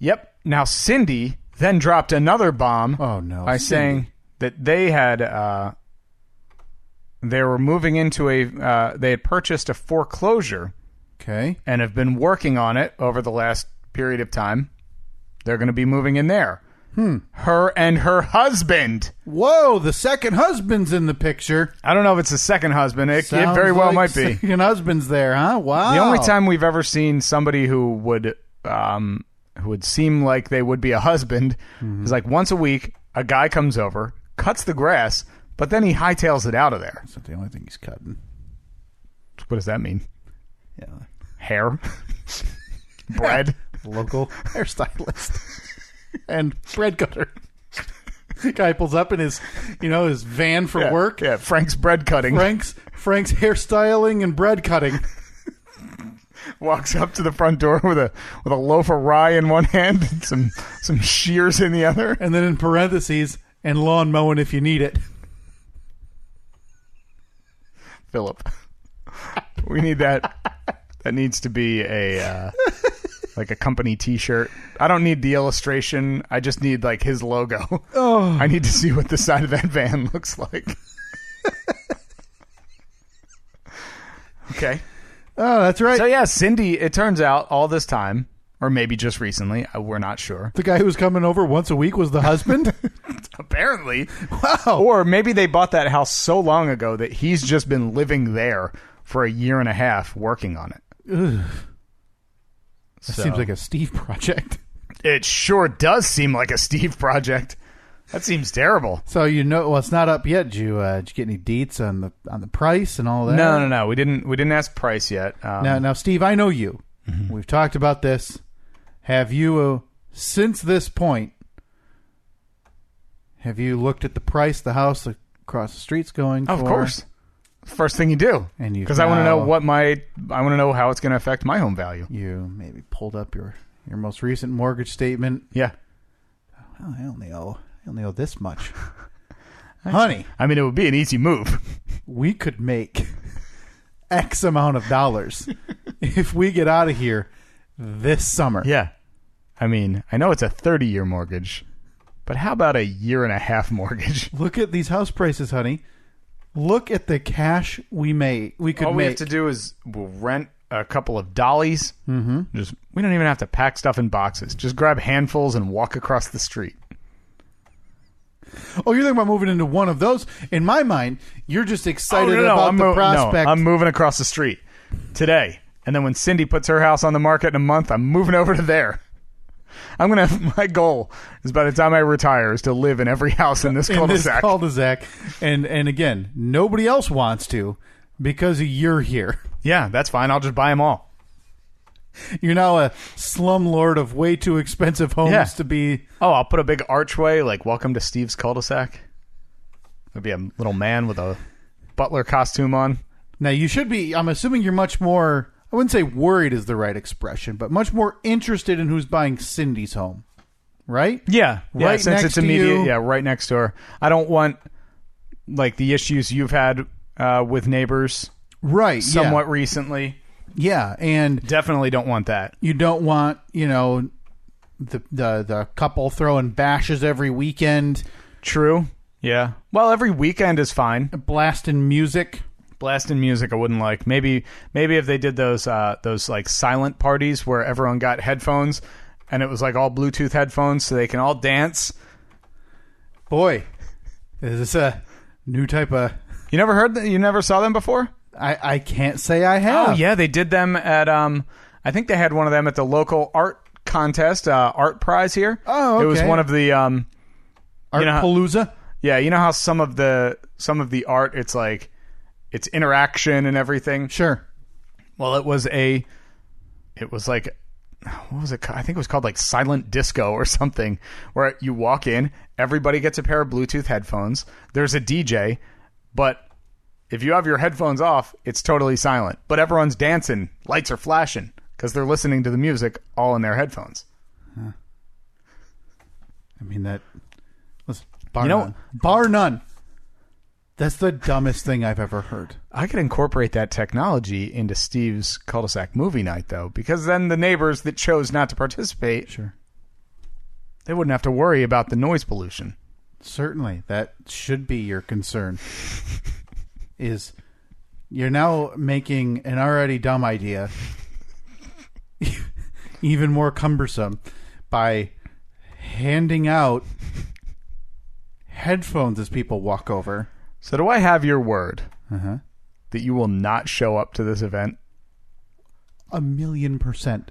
Yep. Now, Cindy then dropped another bomb. Oh, no. By saying that they had... they were moving into they had purchased a foreclosure. Okay. And have been working on it over the last period of time. They're going to be moving in there. Her and her husband. Whoa, the second husband's in the picture. I don't know if it's the second husband. It very well might be. Second husband's there, huh? Wow. The only time we've ever seen somebody who would seem like they would be a husband is like once a week, a guy comes over, cuts the grass, but then he hightails it out of there. That's not the only thing he's cutting. What does that mean? Yeah. Hair? Bread? Local hairstylist. And bread cutter. Guy pulls up in his van for work. Yeah, Frank's bread cutting. Frank's hairstyling and bread cutting. Walks up to the front door with a loaf of rye in one hand and some shears in the other. And then in parentheses, and lawn mowing if you need it. Philip. We need that. That needs to be a like a company T-shirt. I don't need the illustration. I just need like his logo. Oh, I need to see what the side of that van looks like. Okay. Oh, that's right. So yeah, Cindy. It turns out all this time, or maybe just recently, we're not sure. The guy who was coming over once a week was the husband. Apparently. Wow. Or maybe they bought that house so long ago that he's just been living there for a year and a half working on it. Ugh. That seems like a Steve project. It sure does seem like a Steve project. That seems terrible. So it's not up yet. Did you get any deets on the price and all that? No. We didn't ask price yet. Now, Steve, I know you. Mm-hmm. We've talked about this. Have you, since this point, have you looked at the price the house across the street's going for? Of course. First thing you do, because I want to know I want to know how it's going to affect my home value. You maybe pulled up your most recent mortgage statement. Yeah. Well, I only owe I only owe this much. Honey, I mean, it would be an easy move. we could make X amount of dollars if we get out of here this summer. Yeah. I mean, I know it's a 30-year mortgage, but how about a year-and-a-half mortgage? Look at these house prices, honey. Look at the cash we could make. All we have to do is we'll rent a couple of dollies. Mm-hmm. We don't even have to pack stuff in boxes. Just grab handfuls and walk across the street. Oh, you're thinking about moving into one of those? In my mind, you're just excited about the prospect. No, I'm moving across the street today. And then when Cindy puts her house on the market in a month, I'm moving over to there. My goal is by the time I retire is to live in every house in this cul-de-sac. And again, nobody else wants to because you're here. Yeah, that's fine. I'll just buy them all. You're now a slumlord of way too expensive homes to be. Oh, I'll put a big archway like "Welcome to Steve's Cul-de-sac." There'll be a little man with a butler costume on. Now you should be. I'm assuming you're much more. I wouldn't say worried is the right expression, but much more interested in who's buying Cindy's home, right? Yeah, right. Since next it's to immediate, you. yeah, right next door. I don't want like the issues you've had with neighbors, right? Somewhat recently. Yeah, and definitely don't want that. You don't want, the couple throwing bashes every weekend. True. Yeah. Well, every weekend is fine. Blasting music. I wouldn't like. Maybe if they did those like silent parties where everyone got headphones and it was like all Bluetooth headphones so they can all dance. Boy, is this a new type of... You never heard that? You never saw them before? I can't say I have. Oh, yeah, they did them at, I think they had one of them at the local art contest, art prize here. Oh, okay. It was one of the, Art Palooza? Yeah, you know how some of the art, it's like, it's interaction and everything? Sure. Well, it was like, what was it? I think it was called like Silent Disco or something, where you walk in, everybody gets a pair of Bluetooth headphones, there's a DJ, but if you have your headphones off, it's totally silent. But everyone's dancing. Lights are flashing because they're listening to the music all in their headphones. Huh. I mean, that... Listen, bar none. That's the dumbest thing I've ever heard. I could incorporate that technology into Steve's cul-de-sac movie night, though, because then the neighbors that chose not to participate, sure, they wouldn't have to worry about the noise pollution. Certainly. That should be your concern. Is you're now making an already dumb idea even more cumbersome by handing out headphones as people walk over. So do I have your word that you will not show up to this event? 1,000,000%.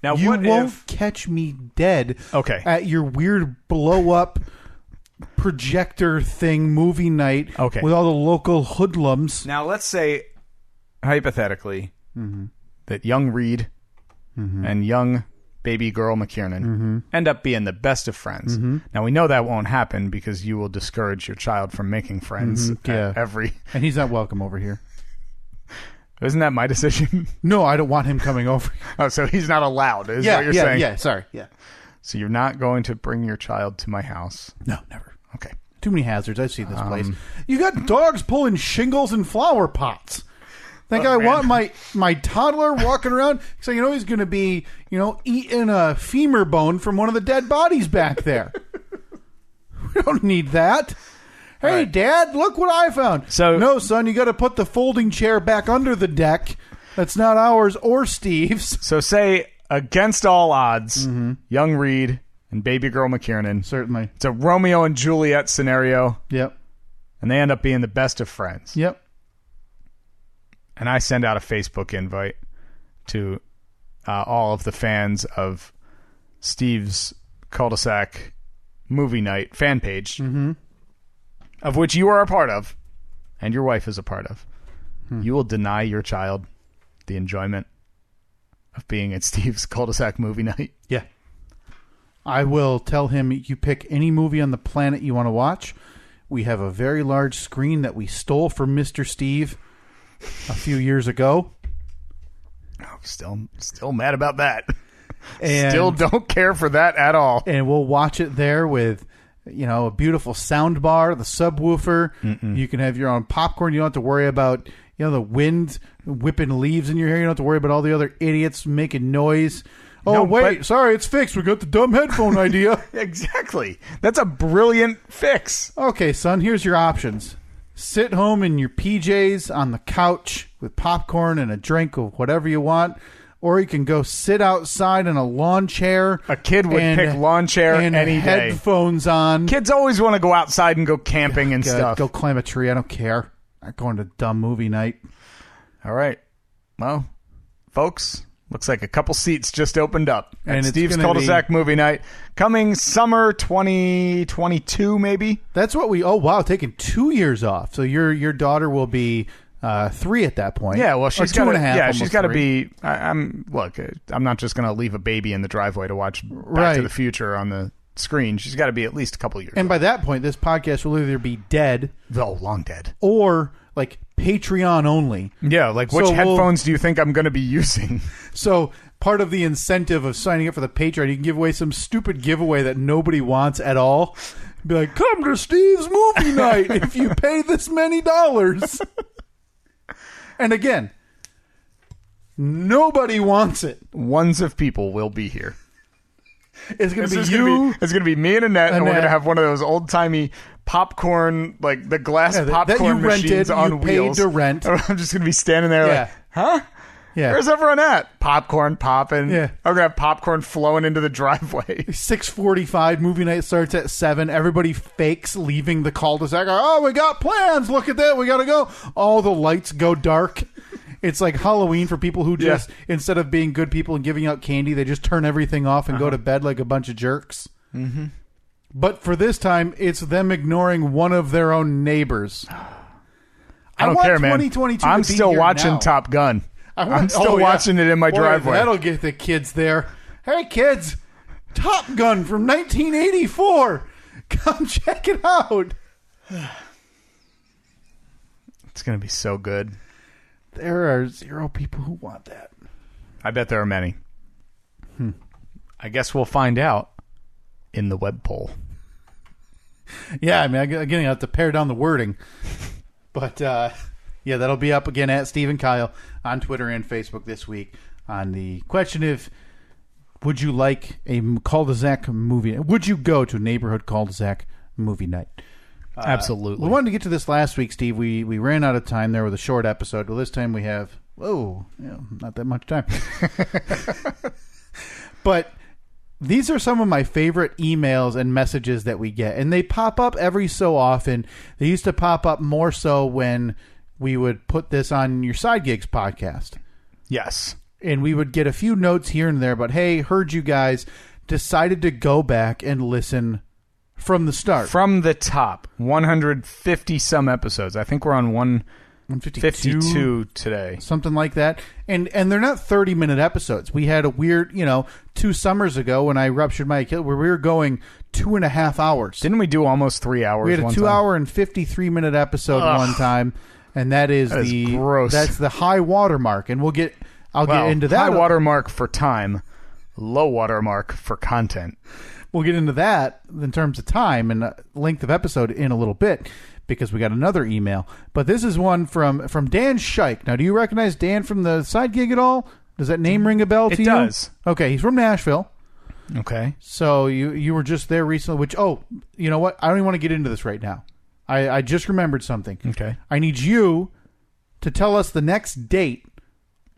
Now, you won't catch me dead at your weird blow-up projector thing movie night with all the local hoodlums. Now, let's say, hypothetically, that young Reed and young baby girl McKiernan end up being the best of friends. Now, we know that won't happen because you will discourage your child from making friends every... And he's not welcome over here. Isn't that my decision? No, I don't want him coming over. Oh, so he's not allowed, is what you're saying? Yeah, sorry. Yeah. So you're not going to bring your child to my house? No, never. Okay. Too many hazards. I've seen this place. You got dogs pulling shingles in flower pots. I want my toddler walking around so he's going to be, eating a femur bone from one of the dead bodies back there. We don't need that. Hey, right. Dad, look what I found. So, no, son, you got to put the folding chair back under the deck. That's not ours or Steve's. So say, against all odds, young Reed and baby girl McKiernan. Certainly. It's a Romeo and Juliet scenario. Yep. And they end up being the best of friends. Yep. And I send out a Facebook invite to all of the fans of Steve's Cul-de-sac movie night fan page, of which you are a part of, and your wife is a part of. You will deny your child the enjoyment of being at Steve's Cul-de-sac movie night. Yeah. I will tell him, you pick any movie on the planet you want to watch. We have a very large screen that we stole from Mr. Steve a few years ago. Oh, still mad about that. And still don't care for that at all. And we'll watch it there with a beautiful sound bar, the subwoofer. You can have your own popcorn. You don't have to worry about, the wind whipping leaves in your hair. You don't have to worry about all the other idiots making noise. Oh, No, wait, but- sorry, it's fixed. We got the dumb headphone idea. Exactly. That's a brilliant fix. Okay, son, here's your options. Sit home in your PJs on the couch with popcorn and a drink of whatever you want. Or you can go sit outside in a lawn chair. A kid would pick lawn chair and any day. headphones on. Kids always want to go outside and go camping and stuff. Go climb a tree. I don't care. I'm going to dumb movie night. All right. Well, folks, looks like a couple seats just opened up at And it's Steve's gonna Cul-de-sac movie night. Coming summer 2022, maybe? That's what taking 2 years off. So your daughter will be 3 at that point. Yeah, well, she's got 2.5. Yeah, she's got to 3. be. I'm not just going to leave a baby in the driveway to watch Back Right. to the Future on the screen. She's got to be at least a couple years. And by that point, this podcast will either be dead long dead. or like Patreon only. Yeah, like which So headphones do you think I'm going to be using? So part of the incentive of signing up for the Patreon, you can give away some stupid giveaway that nobody wants at all. Be like, come to Steve's movie night if you pay this many dollars. And again, nobody wants it. Ones of people will be here. It's going to be It's you. It's going to be me and Annette, and we're Annette. going to have one of those old-timey popcorn, like the glass that popcorn you rented, machines on you paid wheels. to rent. I'm just going to be standing there Yeah. like, huh? Yeah. Where's everyone at? Popcorn popping. Yeah. I'm going to have popcorn flowing into the driveway. 6:45 movie night starts at 7. Everybody fakes leaving the cul-de-sac. Oh, we got plans. Look at that. We got to go. All the lights go dark. It's like Halloween for people who just, instead of being good people and giving out candy, they just turn everything off and go to bed like a bunch of jerks. Mm-hmm. But for this time, it's them ignoring one of their own neighbors. I don't want care, man. 2022 I'm to be still here watching now. Top Gun. I'm still Oh, yeah. watching it in my Boy, driveway. That'll get the kids there. Hey, kids, Top Gun from 1984. Come check it out. It's going to be so good. There are 0 people who want that. I bet there are many. I guess we'll find out in the web poll. Yeah, I mean, again, I have to pare down the wording. But, yeah, that'll be up again at Steve and Kyle on Twitter and Facebook this week on the question of, would you like a cul-de-sac movie? Would you go to a neighborhood cul-de-sac movie night? Absolutely. We wanted to get to this last week, Steve. We ran out of time there with a short episode. Well, this time we have, not that much time. But these are some of my favorite emails and messages that we get. And they pop up every so often. They used to pop up more so when we would put this on your Side Gigs podcast. Yes. And we would get a few notes here and there. But, hey, heard you guys, decided to go back and listen from the start. From the top, 150 some episodes. I think we're on 152 today. Something like that. And they're not 30-minute episodes. We had a weird, 2 summers ago when I ruptured my Achilles where we were going 2.5 hours. Didn't we do almost 3 hours? We had a one 2 time? hour and 53-minute episode one time, and that is gross. That's the high water mark, and I'll get into that. High water mark for time, low water mark for content. We'll get into that in terms of time and length of episode in a little bit because we got another email. But this is one from Dan Scheich. Now, do you recognize Dan from the Side Gig at all? Does that name ring a bell to you? It does. Okay, he's from Nashville. Okay. So you were just there recently, which, you know what? I don't even want to get into this right now. I just remembered something. Okay. I need you to tell us the next date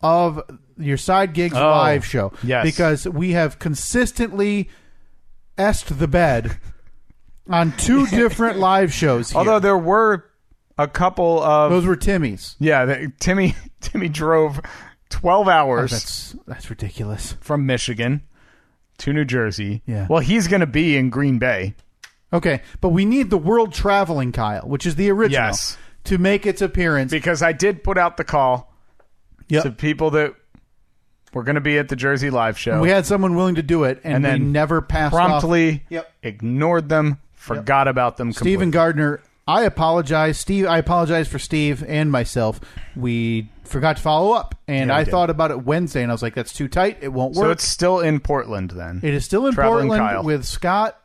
of your Side Gigs live show. Yes. Because we have consistently est the bed on 2 different live shows here. Although there were a couple of... Those were Timmy's. Yeah, Timmy drove 12 hours That's ridiculous. from Michigan to New Jersey. Yeah. Well, he's going to be in Green Bay. Okay, but we need the World Traveling Kyle, which is the original, Yes. to make its appearance. Because I did put out the call to people that were going to be at the Jersey live show. We had someone willing to do it, and we then never passed promptly off. Yep. ignored them, forgot about them completely. Stephen Gardner, I apologize. I apologize for Steve and myself. We forgot to follow up, and I thought about it Wednesday, and I was like, that's too tight. It won't work. So it's still in Portland then. It is still in Traveling Portland Kyle. with Scott.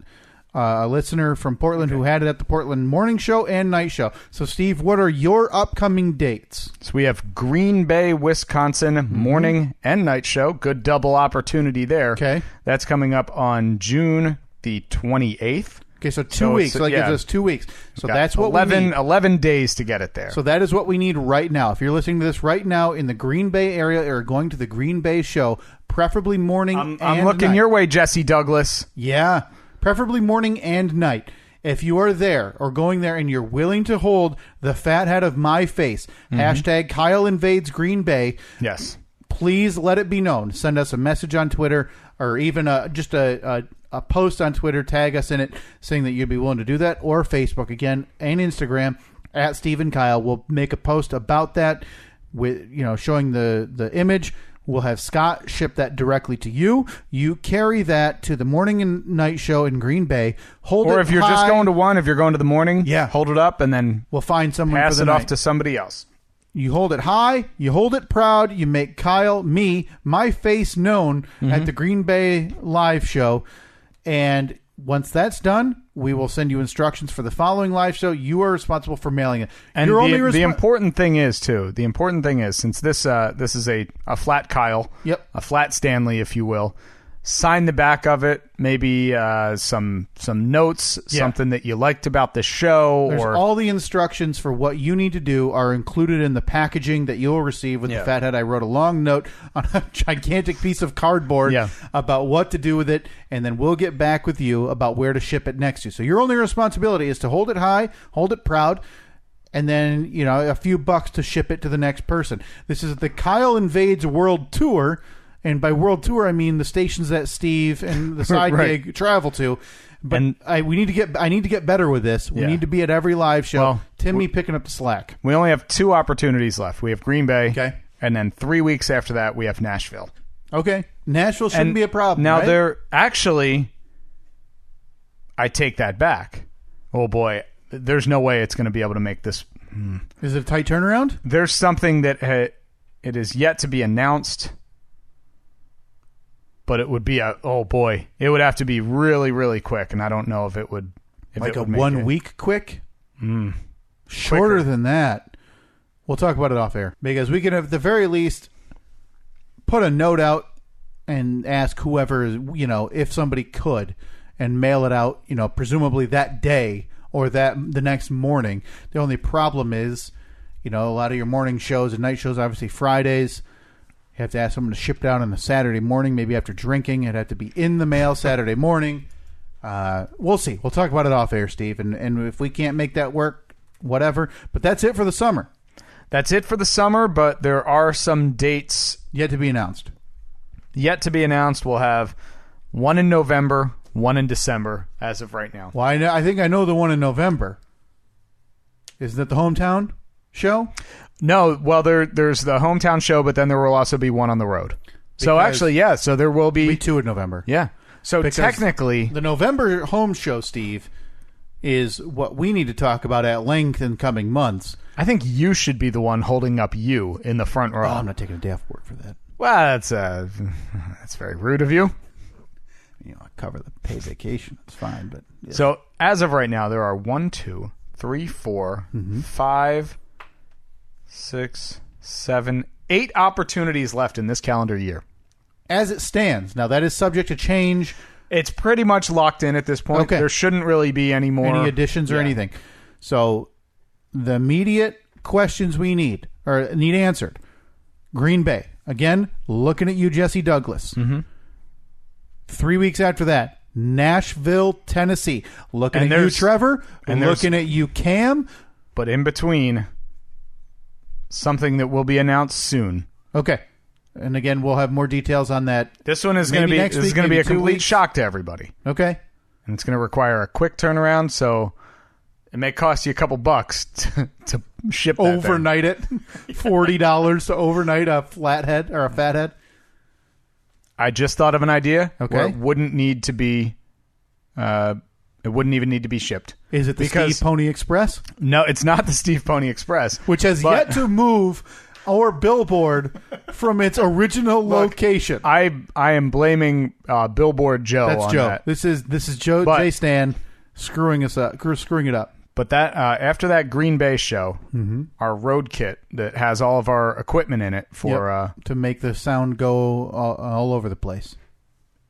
a listener from Portland who had it at the Portland morning show and night show. So, Steve, what are your upcoming dates? So we have Green Bay, Wisconsin morning and night show. Good double opportunity there. Okay. That's coming up on June the 28th. Okay, so 2 weeks. So that gives us 2 weeks. So that's what we need. 11 days to get it there. So that is what we need right now. If you're listening to this right now in the Green Bay area or going to the Green Bay show, preferably morning and night. I'm looking your way, Jesse Douglas. Yeah, preferably morning and night. If you are there or going there and you're willing to hold the fat head of my face, hashtag Kyle invades Green Bay. Yes. Please let it be known. Send us a message on Twitter or even just a post on Twitter, tag us in it, saying that you'd be willing to do that, or Facebook again and Instagram at Steve and Kyle. We'll make a post about that with showing the image. We'll have Scott ship that directly to you. You carry that to the morning and night show in Green Bay. Or if you're just going to one, if you're going to the morning, hold it up and then we'll find someone pass for the it night. off to somebody else. You hold it high, you hold it proud, you make Kyle, my face known at the Green Bay live show. And once that's done, we will send you instructions for the following live show. You are responsible for mailing it. And the important thing is, since this is a flat Kyle, a flat Stanley, if you will, sign the back of it, maybe some notes, something that you liked about the show. There's all the instructions for what you need to do are included in the packaging that you'll receive with the fathead. I wrote a long note on a gigantic piece of cardboard about what to do with it, and then we'll get back with you about where to ship it next to. So your only responsibility is to hold it high, hold it proud, and then a few bucks to ship it to the next person. This is the Kyle Invades World Tour. And by world tour, I mean the stations that Steve and the side gig travel to. But I need to get better with this. We need to be at every live show. Well, Timmy picking up the slack. We only have 2 opportunities left. We have Green Bay, and then 3 weeks after that, we have Nashville. Okay, Nashville shouldn't be a problem. Now right? they're actually, I take that back. Oh boy, there's no way it's going to be able to make this. Is it a tight turnaround? There's something that it is yet to be announced. But it would be it would have to be really, really quick, and I don't know if it would. Like a 1 week quick? Shorter than that. We'll talk about it off air. Because we can, at the very least, put a note out and ask whoever, if somebody could, and mail it out, presumably that day or the next morning. The only problem is, a lot of your morning shows and night shows, obviously Fridays. You have to ask someone to ship it out on a Saturday morning, maybe after drinking. It'd have to be in the mail Saturday morning. We'll see. We'll talk about it off air, Steve. And if we can't make that work, whatever. But that's it for the summer. That's it for the summer, but there are some dates yet to be announced. We'll have one in November, one in December, as of right now. Well, I think I know the one in November. Isn't that the hometown show? No, well, there's the hometown show, but then there will also be one on the road. So actually, so there will be 2 in November. Yeah. So because technically, the November home show, Steve, is what we need to talk about at length in coming months. I think you should be the one holding up you in the front row. Oh, I'm not taking a day off work for that. Well, that's very rude of you. I cover the paid vacation. It's fine, but So as of right now, there are 1, 2, 3, 4, 5, 6, 7, 8 opportunities left in this calendar year. As it stands. Now, that is subject to change. It's pretty much locked in at this point. Okay. There shouldn't really be any more. Any additions or anything. So, the immediate questions we need answered. Green Bay. Again, looking at you, Jesse Douglas. 3 weeks after that, Nashville, Tennessee. Looking at you, Trevor. And looking at you, Cam. But in between, something that will be announced soon. Okay. And again, we'll have more details on that. This one is going to be a complete shock to everybody. Okay. And it's going to require a quick turnaround, so it may cost you a couple bucks to ship that overnight it. $40 to overnight a flathead or a fathead. I just thought of an idea. Okay. Where it wouldn't need to be it wouldn't even need to be shipped. Is it the Steve Pony Express? No, it's not the Steve Pony Express. Which has yet to move our billboard from its original location. I am blaming Billboard Joe That's on Joe. that. This is Joe But- J. Stan screwing it up. But that after that Green Bay show, our road kit that has all of our equipment in it for to make the sound go all over the place.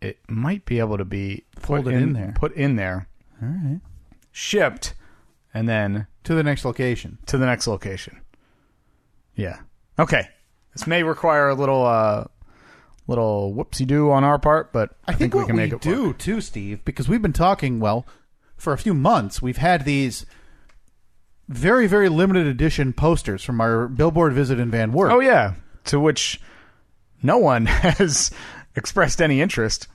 It might be able to be Folded in there. Put in there. All right. Shipped, and then To the next location. to the next location. Yeah. Okay. This may require a little whoopsie-doo on our part, but I think we can make it work. What we do, too, Steve, because we've been talking, for a few months, we've had these very, very limited edition posters from our Billboard visit in Van Wert. Oh, yeah. To which no one has expressed any interest.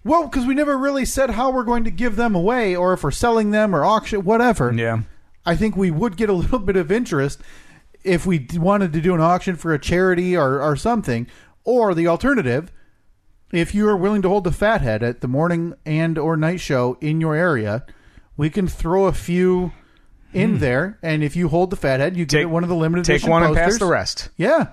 Well, because we never really said how we're going to give them away or if we're selling them or auction, whatever. Yeah. I think we would get a little bit of interest if we wanted to do an auction for a charity or something. Or the alternative, if you are willing to hold the fathead at the morning and or night show in your area, we can throw a few in there. And if you hold the fathead, you get one of the limited edition Take one posters. and pass the rest. Yeah.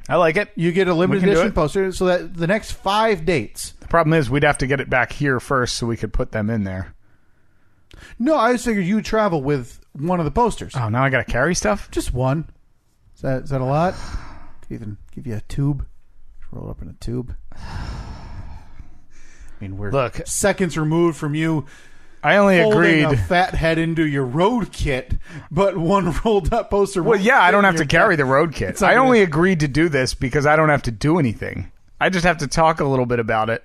I like it. You get a limited We can do edition it. poster so that the next 5 dates. The problem is we'd have to get it back here first so we could put them in there. No, I just figured you would travel with one of the posters. Oh, now I got to carry stuff? Just one. Is that a lot? Could even give you a tube. Roll it up in a tube. I mean, we're seconds removed from you I only folding agreed. a fat head into your road kit, but one rolled up poster. Well, yeah, I don't have to carry the road kit. I only agreed to do this because I don't have to do anything. I just have to talk a little bit about it,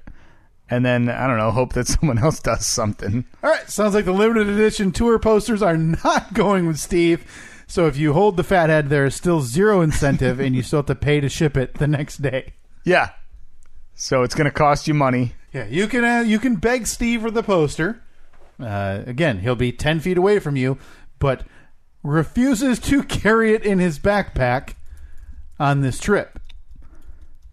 and then, I don't know, hope that someone else does something. All right, sounds like the limited edition tour posters are not going with Steve. So if you hold the fat head, there is still zero incentive, and you still have to pay to ship it the next day. Yeah. So it's going to cost you money. Yeah, you can beg Steve for the poster. Again, he'll be 10 feet away from you, but refuses to carry it in his backpack on this trip.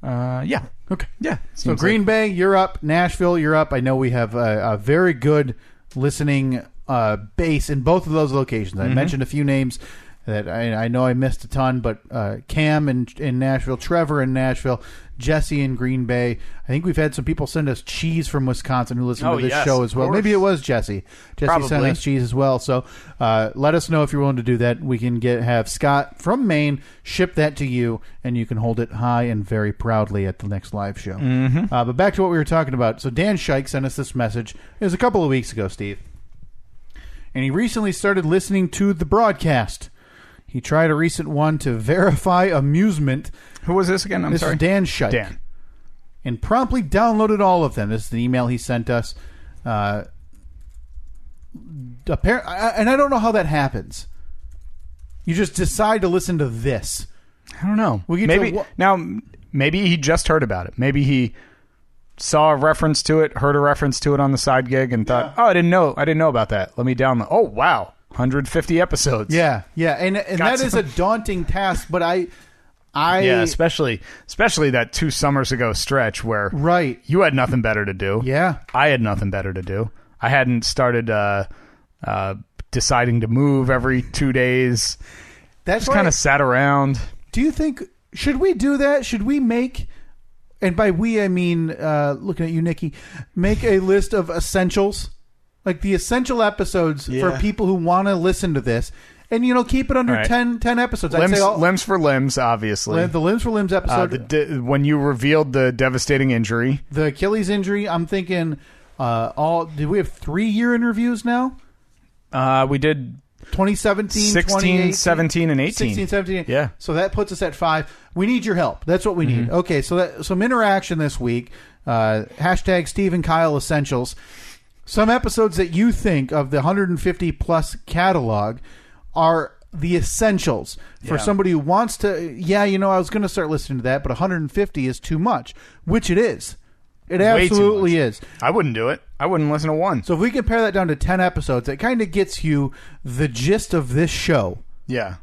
Yeah. Okay. Yeah. So Green Bay, you're up. Nashville, you're up. I know we have a very good listening base in both of those locations. I mentioned a few names that I know I missed a ton, but Cam in Nashville, Trevor in Nashville, Jesse in Green Bay. I think we've had some people send us cheese from Wisconsin who listen to this show as well. Maybe it was Jesse. Jesse sent us cheese as well. So let us know if you're willing to do that. We can have Scott from Maine ship that to you, and you can hold it high and very proudly at the next live show. But back to what we were talking about. So Dan Scheich sent us this message. It was a couple of weeks ago, Steve. And he recently started listening to the broadcast. He tried a recent one to verify amusement. Who was this again? I'm sorry. This is Dan Scheich. Dan. And promptly downloaded all of them. This is the email he sent us. And I don't know how that happens. You just decide to listen to this. I don't know. Maybe he just heard about it. Maybe he saw a reference to it, heard a reference to it on the side gig, and thought, "Oh, I didn't know about that. Let me download." Oh, wow, 150 episodes. Yeah, and that is a daunting task. But yeah, especially that 2 summers ago stretch where you had nothing better to do. Yeah, I had nothing better to do. I hadn't started deciding to move every 2 days. That's just kind of sat around. Do you think should we do that? Should we make? And by we, I mean, looking at you, Nikki, make a list of essentials, like the essential episodes for people who want to listen to this, and, keep it under 10 episodes. Limbs for limbs, obviously. The Limbs for Limbs episode. When you revealed the devastating injury. The Achilles injury, I'm thinking, did we have 3-year interviews now? We did 2017, 16, 17, and 18. 16, 17. Yeah. So that puts us at 5. We need your help. That's what we need. Okay, so some interaction this week. Hashtag Steve and Kyle Essentials. Some episodes that you think of the 150-plus catalog are the essentials for somebody who wants to, I was going to start listening to that, but 150 is too much, which it is. It absolutely is. I wouldn't do it. I wouldn't listen to one. So if we compare that down to 10 episodes, it kind of gets you the gist of this show. Yeah.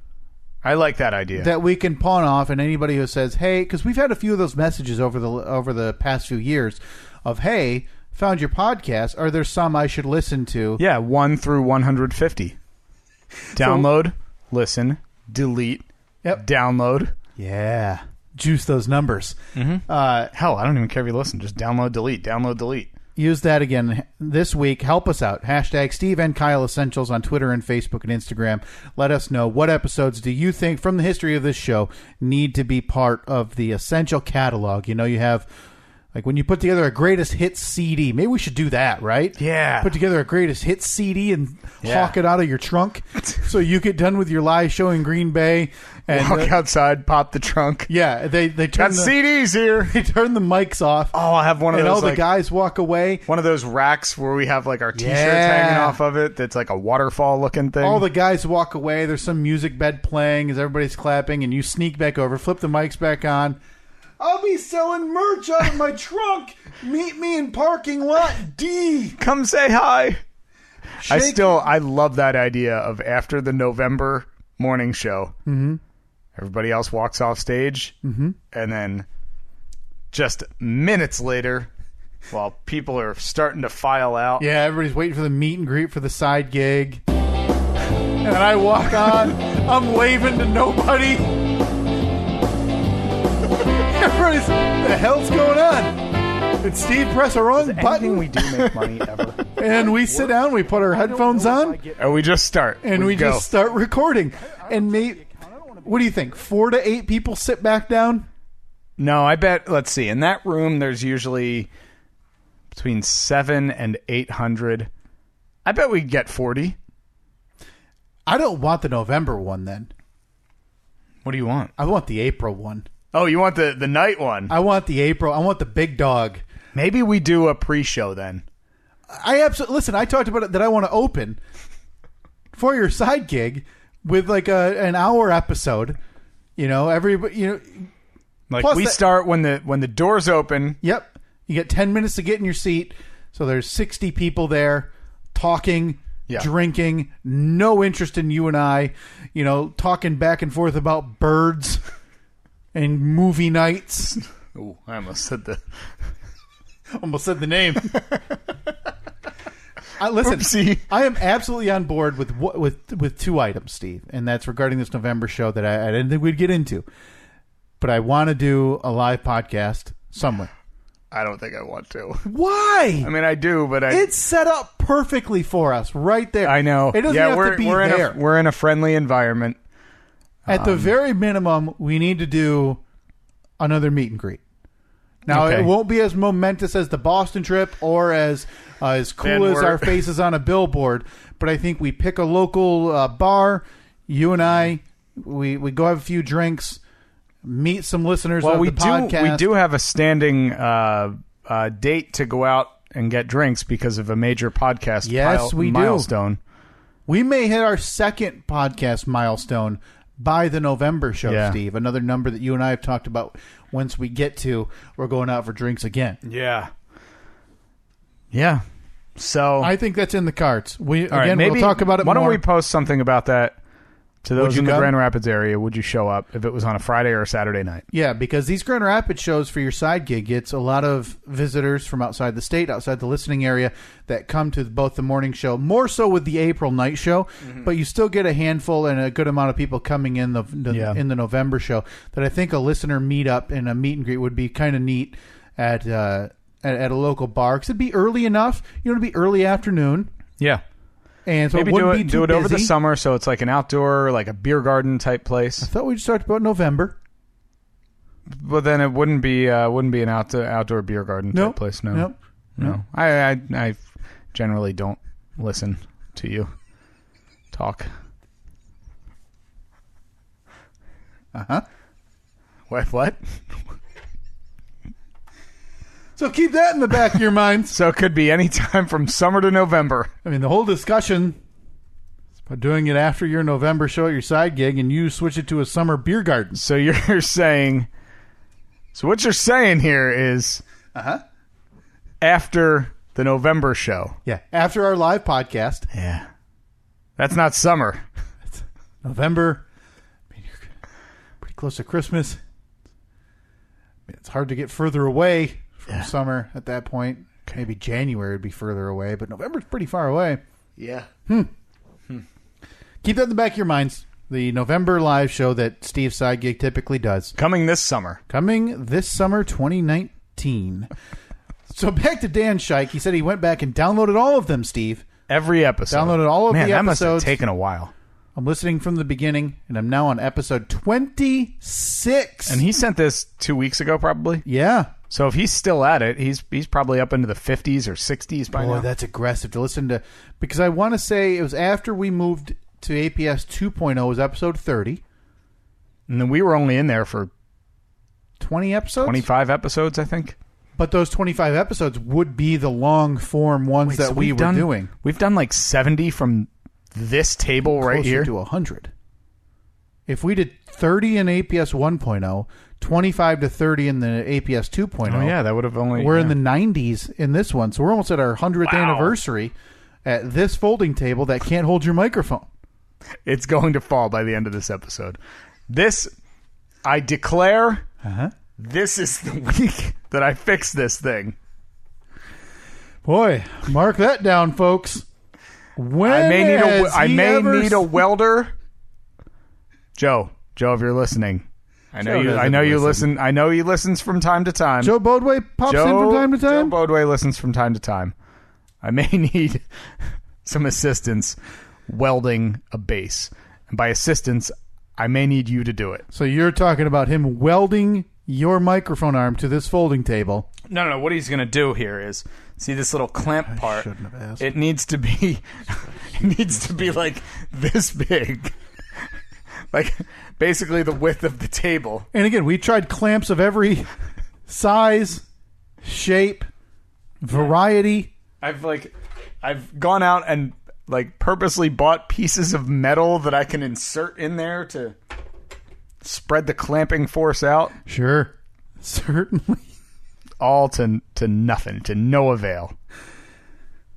I like that idea. That we can pawn off, and anybody who says, hey, because we've had a few of those messages over the past few years of, hey, found your podcast. Are there some I should listen to? Yeah, 1 through 150. Download, listen, delete, download, Yeah. Juice those numbers. Hell, I don't even care if you listen. Just download, delete, download, delete. Use that again this week. Help us out. Hashtag Steve and Kyle Essentials on Twitter and Facebook and Instagram. Let us know what episodes do you think from the history of this show need to be part of the essential catalog. You know, you have, like, when you put together a greatest hits CD, maybe we should do that, right? Yeah. Put together a greatest hits CD and hawk it out of your trunk so you get done with your live show in Green Bay. And walk outside, pop the trunk. Yeah, they turn got CDs here. They turn the mics off. Oh, I have one of and those. And all like, the guys walk away. One of those racks where we have like our T-shirts hanging off of it. That's like a waterfall looking thing. All the guys walk away. There's some music bed playing as everybody's clapping, and you sneak back over, flip the mics back on. I'll be selling merch out of my trunk. Meet me in parking lot D. Come say hi. I love that idea of after the November morning show. Mm-hmm. Everybody else walks off stage, and then just minutes later, while people are starting to file out. Yeah, everybody's waiting for the meet and greet for the side gig. And then I walk on. I'm waving to nobody. Everybody's, the hell's going on? Did Steve press a wrong button? Anything we do make money ever. And we sit down, we put our headphones on. Or we just start. And we just start recording. And what do you think? 4 to 8 people sit back down? No, I bet, let's see. In that room, there's usually between 700 and 800. I bet we get 40. I don't want the November one then. What do you want? I want the April one. Oh, you want the night one? I want the April. I want the big dog. Maybe we do a pre-show then. Listen, I talked about it that I want to open for your side gig with like an hour episode. You know, like we start when the doors open. Yep. You get 10 minutes to get in your seat. So there's 60 people there talking, drinking, no interest in you and I, talking back and forth about birds and movie nights. Oh, I almost said the name. Listen, Oopsie. I am absolutely on board with 2 items, Steve, and that's regarding this November show that I didn't think we'd get into. But I want to do a live podcast somewhere. I don't think I want to. Why? I mean, I do, but it's set up perfectly for us right there. I know. It doesn't have to be there. We're in a friendly environment. At the very minimum, we need to do another meet and greet. Now, It won't be as momentous as the Boston trip or as cool as our faces on a billboard, but I think we pick a local bar, you and I, we go have a few drinks, meet some listeners of the podcast. We do have a standing date to go out and get drinks because of a major podcast milestone. We may hit our second podcast milestone by the November show, Steve. Another number that you and I have talked about. Once we get to, we're going out for drinks again. Yeah. Yeah. So I think that's in the cards. We'll talk about it more. Why don't we more. post something about that to those in the Grand Rapids area? Would you show up if it was on a Friday or a Saturday night? Yeah, because these Grand Rapids shows for your side gig, it's a lot of visitors from outside the state, outside the listening area that come to both the morning show, more so with the April night show, but you still get a handful and a good amount of people coming in in the November show that I think a listener meetup and a meet and greet would be kind of neat at a local bar, because it'd be early enough. It'd be early afternoon. Yeah. And so maybe do it over the summer, so it's like an outdoor, like a beer garden type place. I thought we just talked about November. But then it wouldn't be an outdoor beer garden type place. No. I generally don't listen to you talk. What? So keep that in the back of your minds. So it could be any time from summer to November. I mean, the whole discussion is about doing it after your November show at your side gig, and you switch it to a summer beer garden. So you're saying... So what you're saying here is... After the November show. Yeah, after our live podcast. Yeah. That's not summer. It's November. I mean, you're pretty close to Christmas. I mean, it's hard to get further away from summer at that point. Okay. Maybe January would be further away, but November's pretty far away. Yeah. Keep that in the back of your minds. The November live show that Steve's side gig typically does. Coming this summer, 2019. So back to Dan Scheich. He said he went back and downloaded all of them, Steve. Every episode. Downloaded all of the episodes. That must have taken a while. I'm listening from the beginning, and I'm now on episode 26. And he sent this 2 weeks ago, probably? Yeah. So if he's still at it, he's probably up into the 50s or 60s by now. Boy, that's aggressive to listen to. Because I want to say it was after we moved to APS 2.0, was episode 30. And then we were only in there for 20 episodes? 25 episodes, I think. But those 25 episodes would be the long-form ones that we were doing. We've done like 70 from this table right here. Closer to 100. If we did 30 in APS 1.0, 25 to 30 in the APS 2.0. Oh, yeah, that would have only... We're in the 90s in this one. So we're almost at our 100th anniversary at this folding table that can't hold your microphone. It's going to fall by the end of this episode. This, I declare, this is the week that I fix this thing. Boy, mark that down, folks. I may need a welder. Joe, if you're listening, I know you listen. I know he listens from time to time. Joe Bodway pops in from time to time. Joe Bodway listens from time to time. I may need some assistance welding a base, and by assistance, I may need you to do it. So you're talking about him welding your microphone arm to this folding table? No. What he's going to do here is see this little clamp part. Shouldn't have asked. It needs to be like this big. Like basically the width of the table. And again, we tried clamps of every size, shape, variety. I've gone out and like purposely bought pieces of metal that I can insert in there to spread the clamping force out. Sure. Certainly. All to nothing, to no avail.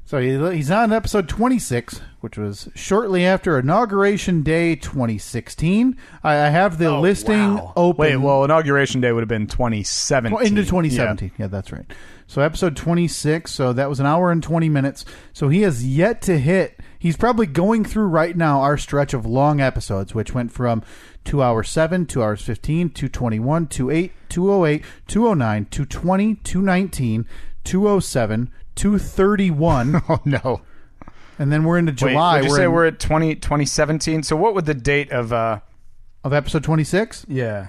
So he's on episode 26, which was shortly after Inauguration Day 2016. I have the listing open. Wait, well, Inauguration Day would have been 2017. Into 2017. Yeah, that's right. So episode 26, so that was an hour and 20 minutes. So he has yet to hit. He's probably going through right now our stretch of long episodes, which went from 2 hours 7, 2 hours 15, 221, 28, 208, 209, 220, 219, 207, 231. Oh, no. And then we're into July. Wait, we're at 2017? So what would the date of episode 26? Yeah.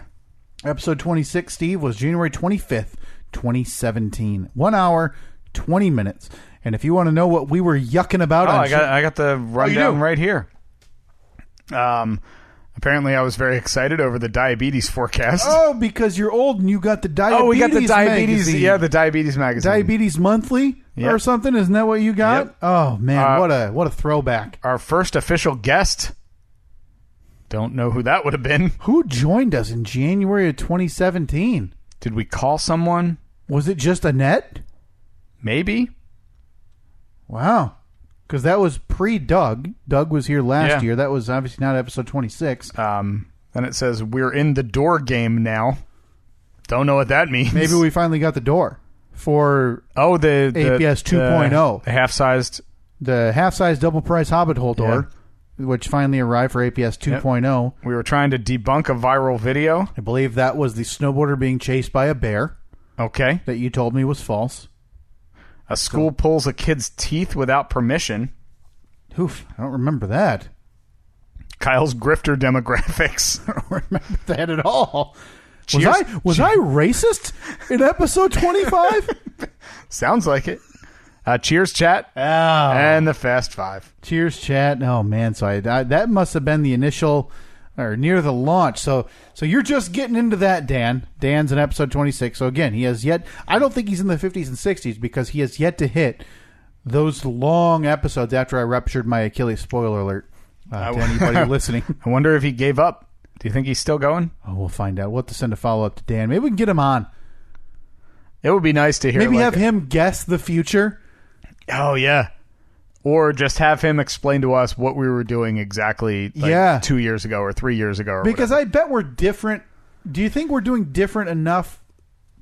Episode 26, Steve, was January 25th, 2017. 1 hour, 20 minutes. And if you want to know what we were yucking about... I got the rundown right here. Apparently, I was very excited over the diabetes forecast. Oh, because you're old and you got the diabetes. Oh, we got the diabetes. Magazine. Yeah, the diabetes magazine. Diabetes Monthly or something. Isn't that what you got? Yep. Oh man, what a throwback! Our first official guest. Don't know who that would have been. Who joined us in January of 2017? Did we call someone? Was it just Annette? Maybe. Wow. Because that was pre-Doug. Doug was here last year. That was obviously not episode 26. Then it says, we're in the door game now. Don't know what that means. Maybe we finally got the door for the APS 2.0. The half-sized. The half-sized double-price Hobbit hole door, which finally arrived for APS 2.0. Yep. We were trying to debunk a viral video. I believe that was the snowboarder being chased by a bear. Okay. That you told me was false. A school pulls a kid's teeth without permission. Oof, I don't remember that. Kyle's grifter demographics. I don't remember that at all. Was I racist in episode 25? Sounds like it. Cheers, chat. Oh. And the Fast Five. Cheers, chat. Oh, man. So that must have been the initial... or near the launch. So you're just getting into that, Dan. Dan's in episode 26. So again, he has yet... I don't think he's in the 50s and 60s because he has yet to hit those long episodes after I ruptured my Achilles. Spoiler alert to anybody listening. I wonder if he gave up. Do you think he's still going? Oh, we'll find out. We'll have to send a follow-up to Dan. Maybe we can get him on. It would be nice to hear. Maybe have him guess the future. Oh, yeah. Or just have him explain to us what we were doing exactly 2 years ago or 3 years ago. Because I bet we're different. Do you think we're doing different enough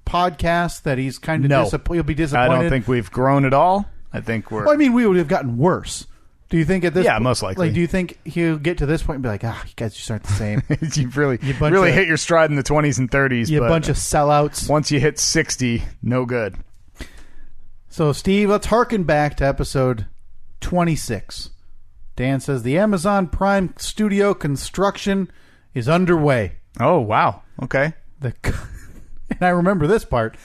podcasts that he's kind of he'll be disappointed? I don't think we've grown at all. I think we're... Well, I mean, we would have gotten worse. Do you think at this? Yeah, most likely. Like, do you think he'll get to this point and be like, you guys just aren't the same? You've really hit your stride in the 20s and 30s. You bunch of sellouts. Once you hit 60, no good. So, Steve, let's harken back to episode 26. Dan says the Amazon Prime Studio construction is underway. Oh, wow. Okay. And I remember this part.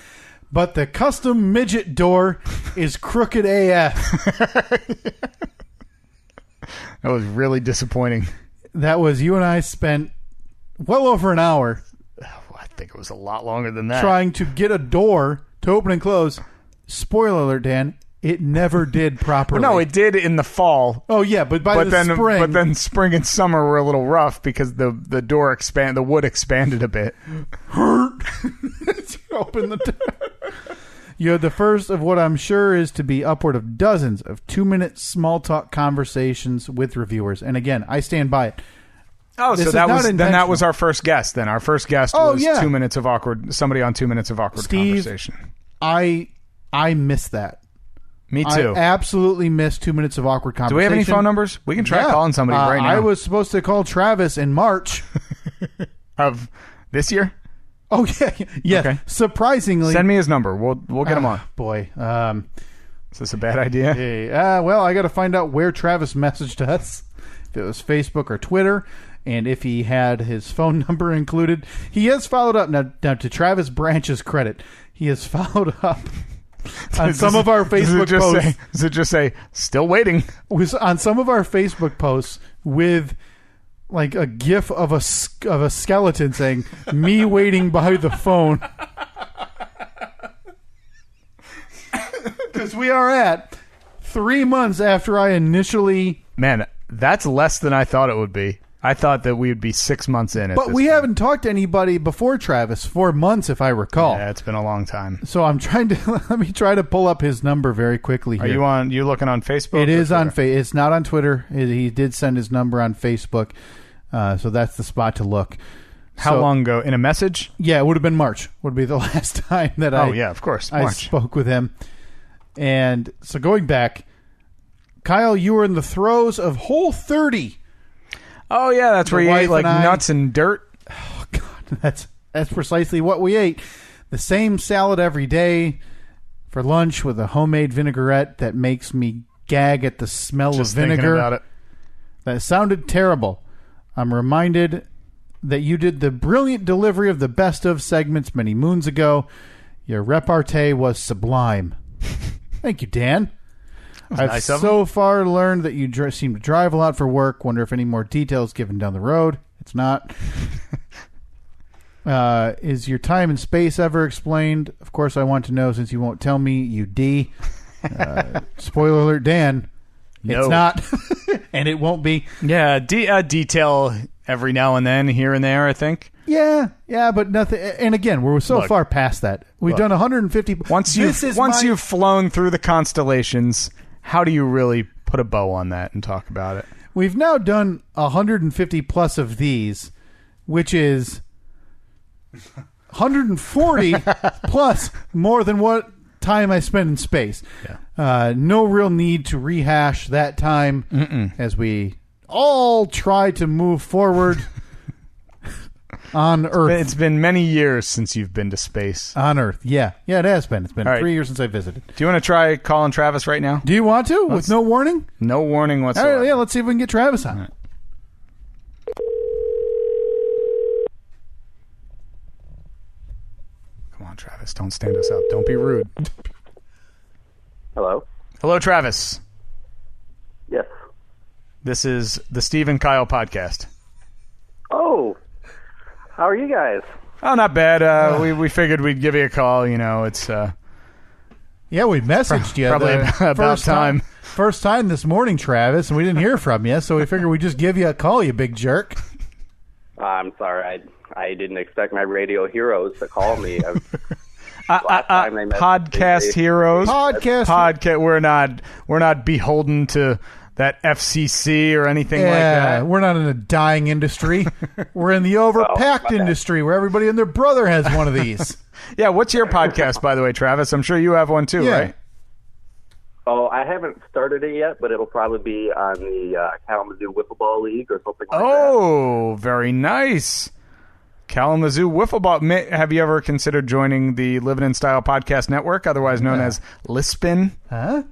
But the custom midget door is crooked AF. That was really disappointing. That was, you and I spent well over an hour. I think it was a lot longer than that. Trying to get a door to open and close. Spoiler alert, Dan. It never did properly. Well, no, it did in the fall. Oh yeah, but the spring. But then spring and summer were a little rough because the door the wood expanded a bit. Hurt. Open the door. You had the first of what I'm sure is to be upward of dozens of 2-minute small talk conversations with reviewers. And again, I stand by it. Oh, so that was our first guest. Then our first guest was 2 minutes of awkward. Somebody on 2 minutes of awkward conversation. I miss that. Me too. I absolutely missed 2 minutes of awkward conversation. Do we have any phone numbers? We can try calling somebody right now. I was supposed to call Travis in March. Of this year? Oh, yeah. Okay. Surprisingly. Send me his number. We'll get him on. Boy. Is this a bad idea? Well, I got to find out where Travis messaged us. If it was Facebook or Twitter. And if he had his phone number included. He has followed up. Now to Travis Branch's credit, he has followed up. On some of our Facebook posts. Does it just say, still waiting? On some of our Facebook posts with like a gif of a skeleton saying, me waiting by the phone. Because we are at 3 months after I initially... Man, that's less than I thought it would be. I thought that we would be 6 months in. But we haven't talked to anybody before Travis for months, if I recall. Yeah, it's been a long time. So I'm trying to let me try to pull up his number very quickly here. Are you looking on Facebook? It is on It's not on Twitter. He did send his number on Facebook, so that's the spot to look. How long ago? In a message? Yeah, it would have been March. Would be the last time that Oh yeah, of course. I spoke with him. And so going back, Kyle, you were in the throes of Whole30. Oh yeah, that's where you ate like nuts and dirt. Oh God, that's precisely what we ate. The same salad every day for lunch with a homemade vinaigrette that makes me gag at the smell of vinegar. Thinking about it. That sounded terrible. I'm reminded that you did the brilliant delivery of the best of segments many moons ago. Your repartee was sublime. Thank you, Dan. I've so far learned that you seem to drive a lot for work. Wonder if any more details given down the road. It's not. Is your time and space ever explained? Of course, I want to know since you won't tell me, you D. Spoiler alert, Dan. No. It's not. And it won't be. Yeah, detail every now and then, here and there, I think. Yeah, but nothing. And again, we're so far past that. We've done 150. Once you've flown through the constellations, how do you really put a bow on that and talk about it? We've now done 150 plus of these, which is 140 plus more than what time I spent in space. Yeah. No real need to rehash that time as we all try to move forward on Earth. It's been many years since you've been to space. On Earth, yeah. Yeah, it has been. It's been 3 years since I visited. Do you want to try calling Travis right now? Do you want to? With no warning? No warning whatsoever. All right, yeah, let's see if we can get Travis on. Right. Come on, Travis. Don't stand us up. Don't be rude. Hello? Hello, Travis. Yes. This is the Steve and Kyle podcast. Oh, how are you guys? Oh, not bad. We figured we'd give you a call. You know, it's... yeah, we messaged you. Probably about time. First time this morning, Travis, and we didn't hear from you, so we figured we'd just give you a call, you big jerk. I'm sorry. I didn't expect my radio heroes to call me. Podcast heroes. Podcast. We're not beholden to that FCC or anything like that. We're not in a dying industry. We're in the overpacked industry where everybody and their brother has one of these. Yeah, what's your podcast, by the way, Travis? I'm sure you have one too, right? Oh, I haven't started it yet, but it'll probably be on the Kalamazoo Wiffle Ball League or something like that. Oh, very nice. Kalamazoo Wiffle Ball. Have you ever considered joining the Living in Style Podcast Network, otherwise known as Lispin? Huh?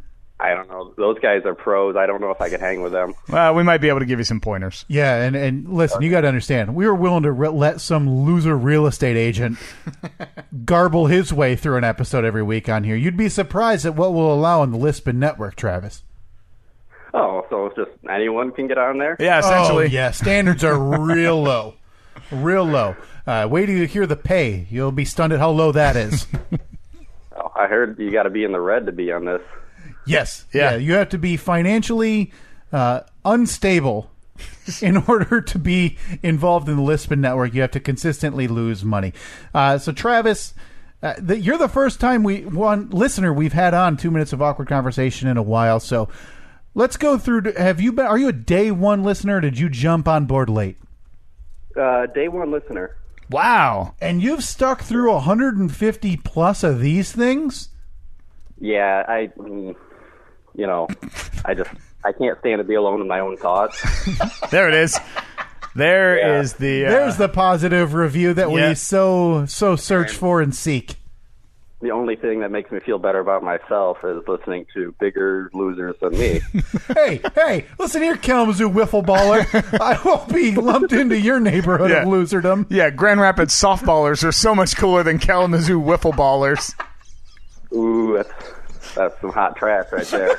I don't know. Those guys are pros. I don't know if I could hang with them. Well, we might be able to give you some pointers. Yeah, and listen, you got to understand, we were willing to let some loser real estate agent garble his way through an episode every week on here. You'd be surprised at what we'll allow on the Lispin Network, Travis. Oh, so it's just anyone can get on there? Yeah, essentially. Oh, yeah, standards are real low. Real low. Wait till you hear the pay. You'll be stunned at how low that is. Oh, I heard you got to be in the red to be on this. Yes. Yeah. You have to be financially unstable in order to be involved in the Lispin Network. You have to consistently lose money. So, Travis, you're the first time listener we've had on 2 minutes of awkward conversation in a while. So, let's go through. Are you a day one listener? Or did you jump on board late? Day one listener. Wow. And you've stuck through 150 plus of these things? Yeah, I can't stand to be alone in my own thoughts. There it is. There's the positive review that we so search for and seek. The only thing that makes me feel better about myself is listening to bigger losers than me. Hey, listen here, Kalamazoo Wiffle Baller. I won't be lumped into your neighborhood of loserdom. Yeah, Grand Rapids softballers are so much cooler than Kalamazoo Wiffle Ballers. Ooh, that's some hot trash right there.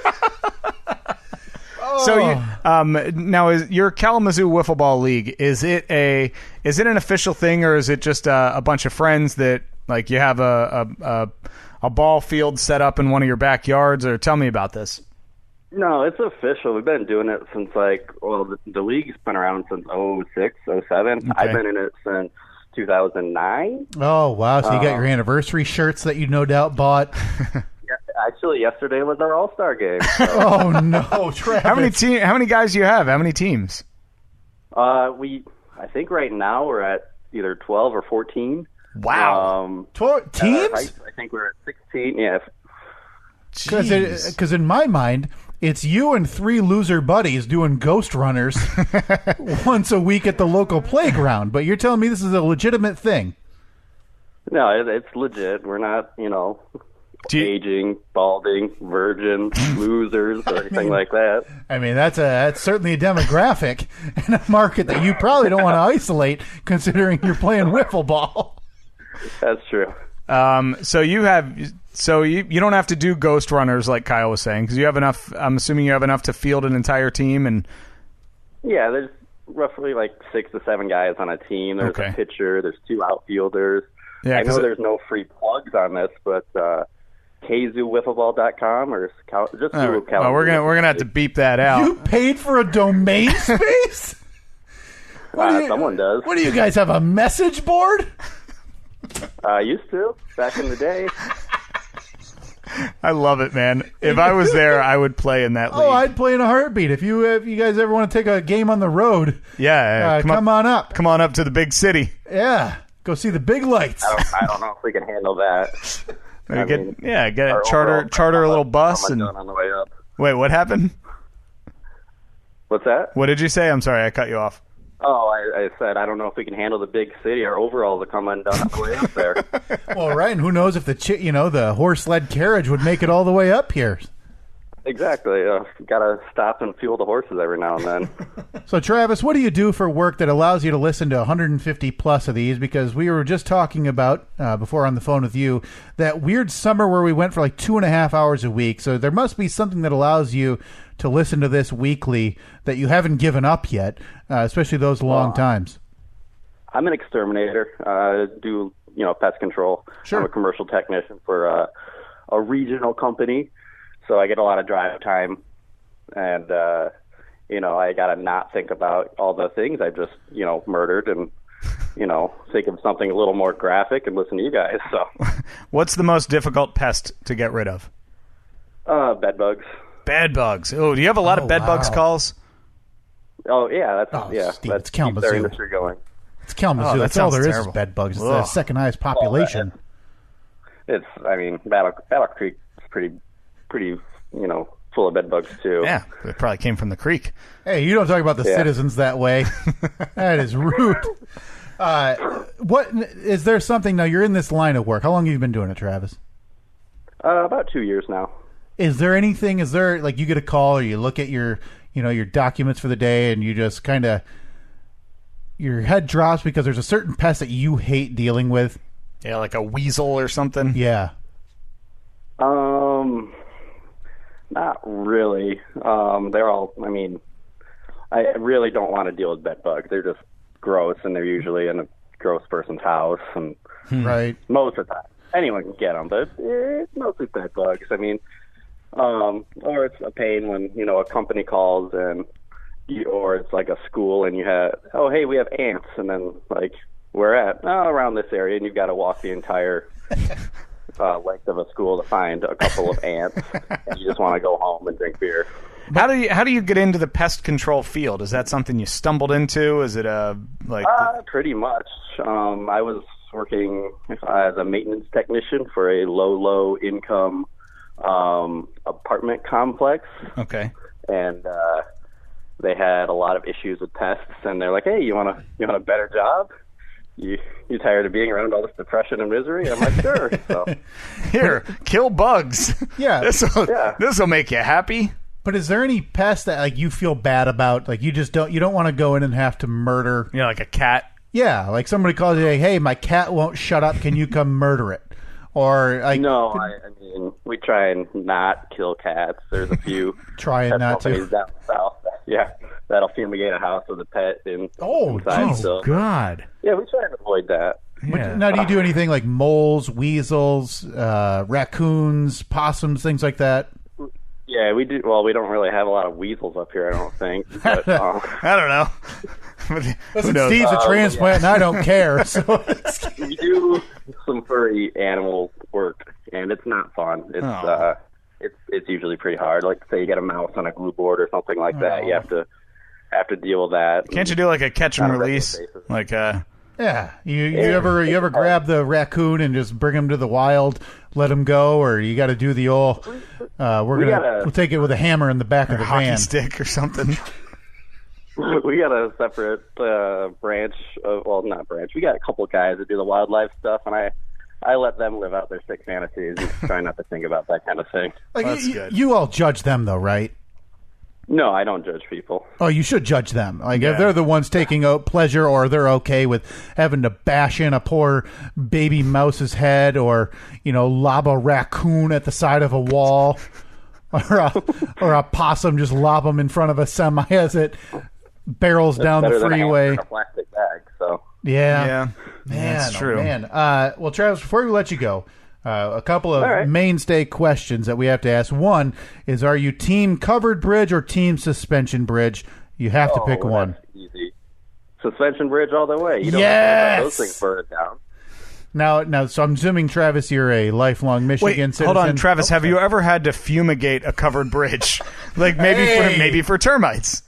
So now is your Kalamazoo Wiffle Ball League, is it an official thing, or is it just a bunch of friends that like you have a ball field set up in one of your backyards? Or tell me about this. No, it's official. We've been doing it since the league's been around since 06, 07. Okay. I've been in it since 2009. Oh, wow. So you got your anniversary shirts that you no doubt bought. Actually, yesterday was our All-Star game. So. Oh, no, Travis. How many guys do you have? How many teams? I think right now we're at either 12 or 14. Wow. Teams? I think we're at 16, yeah. Because in my mind, it's you and 3 loser buddies doing ghost runners once a week at the local playground. But you're telling me this is a legitimate thing. No, it's legit. We're not, aging, balding, virgin, losers, or anything like that. I mean, that's certainly a demographic and a market that you probably don't want to isolate, considering you're playing wiffle ball. That's true. So you don't have to do ghost runners like Kyle was saying, because you have enough. I'm assuming you have enough to field an entire team. And yeah, there's roughly like 6 to 7 guys on a team. There's a pitcher. There's 2 outfielders. Yeah, I know there's no free plugs on this, but kzoowiffleball.com or just do Kalamazoo. We're gonna have to beep that out. You paid for a domain space? Someone does. What do you guys have, a message board? Used to back in the day. I love it, man. If I was there, I would play in that league. Oh, I'd play in a heartbeat. If you guys ever want to take a game on the road, come on up. Come on up to the big city. Yeah, go see the big lights. I don't know if we can handle that. Get a charter a little bus and on the way up. Wait, what happened? What's that? What did you say? I'm sorry, I cut you off. Oh, I said I don't know if we can handle the big city. Our overalls are coming down on the way up there. Well, right, and who knows if the horse sled carriage would make it all the way up here. Exactly. Got to stop and fuel the horses every now and then. So, Travis, what do you do for work that allows you to listen to 150 plus of these? Because we were just talking about, before on the phone with you, that weird summer where we went for like 2.5 hours a week. So there must be something that allows you to listen to this weekly that you haven't given up yet, especially those long times. I'm an exterminator. Do pest control. Sure. I'm a commercial technician for a regional company. So I get a lot of drive time, and, I got to not think about all the things I just, murdered and, think of something a little more graphic and listen to you guys. So, what's the most difficult pest to get rid of? Bed bugs. Bed bugs. Oh, do you have a lot of bed bugs calls? Oh, yeah. Steve, that's it's Kalamazoo. Their industry going. It's Kalamazoo. That's all there is bed bugs. It's the second highest population. Battle Creek is pretty full of bed bugs too. Yeah, it probably came from the creek. Hey, you don't talk about the citizens that way. That is rude. What is there something now? You're in this line of work. How long have you been doing it, Travis? About 2 years now. Is there anything? Is there like you get a call or you look at your your documents for the day and you just kind of your head drops because there's a certain pest that you hate dealing with? Yeah, like a weasel or something. Yeah. Not really. They're all. I mean, I really don't want to deal with bed bugs. They're just gross, and they're usually in a gross person's house, and Right. most of the time anyone can get them, but it's mostly bed bugs. I mean, or it's a pain when a company calls and or it's like a school and you have, oh hey, we have ants, and then like we're at around this area, and you've got to walk the entire length of a school to find a couple of ants, and you just want to go home and drink beer. How do you get into the pest control field? Is that something you stumbled into? Is it pretty much. I was working as a maintenance technician for a low income apartment complex. Okay. And they had a lot of issues with pests, and they're like, "Hey, you want a better job? You tired of being around all this depression and misery?" I'm like, "Sure." So here, kill bugs. Yeah. This'll make you happy. But is there any pest that like you feel bad about? Like you don't want to go in and have to murder? Yeah, like a cat. Yeah, like somebody calls you, like, "Hey, my cat won't shut up. Can you come murder it?" Or like, no, I mean we try and not kill cats. There's a few trying not to down south. Yeah, that'll fumigate a house with a pet inside. Oh, so, God. Yeah, we try and avoid that. But now, do you do anything like moles, weasels, raccoons, possums, things like that? Yeah, we do. Well, we don't really have a lot of weasels up here, I don't think. But, I don't know. Listen, Steve's a transplant, and I don't care. So we do some furry animal work, and it's not fun. It's usually pretty hard. Like, say you get a mouse on a glue board or something like that, you have to deal with that. Can't you do like a catch and release? Like yeah, you ever grab the raccoon and just bring him to the wild, let him go, or you got to do the old we'll take it with a hammer in the back of the hockey van, stick or something. We got a separate branch. Not branch. We got a couple guys that do the wildlife stuff, and I let them live out their sick fantasies and try not to think about that kind of thing. Like, that's good. You all judge them, though, right? No, I don't judge people. Oh, you should judge them. Like, if they're the ones taking out pleasure, or they're okay with having to bash in a poor baby mouse's head, or lob a raccoon at the side of a wall, or a possum, just lob them in front of a semi as it barrels down the freeway. Than a plastic bag, so. Yeah. Man, that's true. Man. Well, Travis, before we let you go, a couple of mainstay questions that we have to ask. One is, are you team covered bridge or team suspension bridge? You have to pick one. That's easy. Suspension bridge all the way. You don't have to let those things burn down. Now, so I'm assuming, Travis, you're a lifelong Michigan citizen. Hold on, Travis. Have you ever had to fumigate a covered bridge? Like maybe for termites?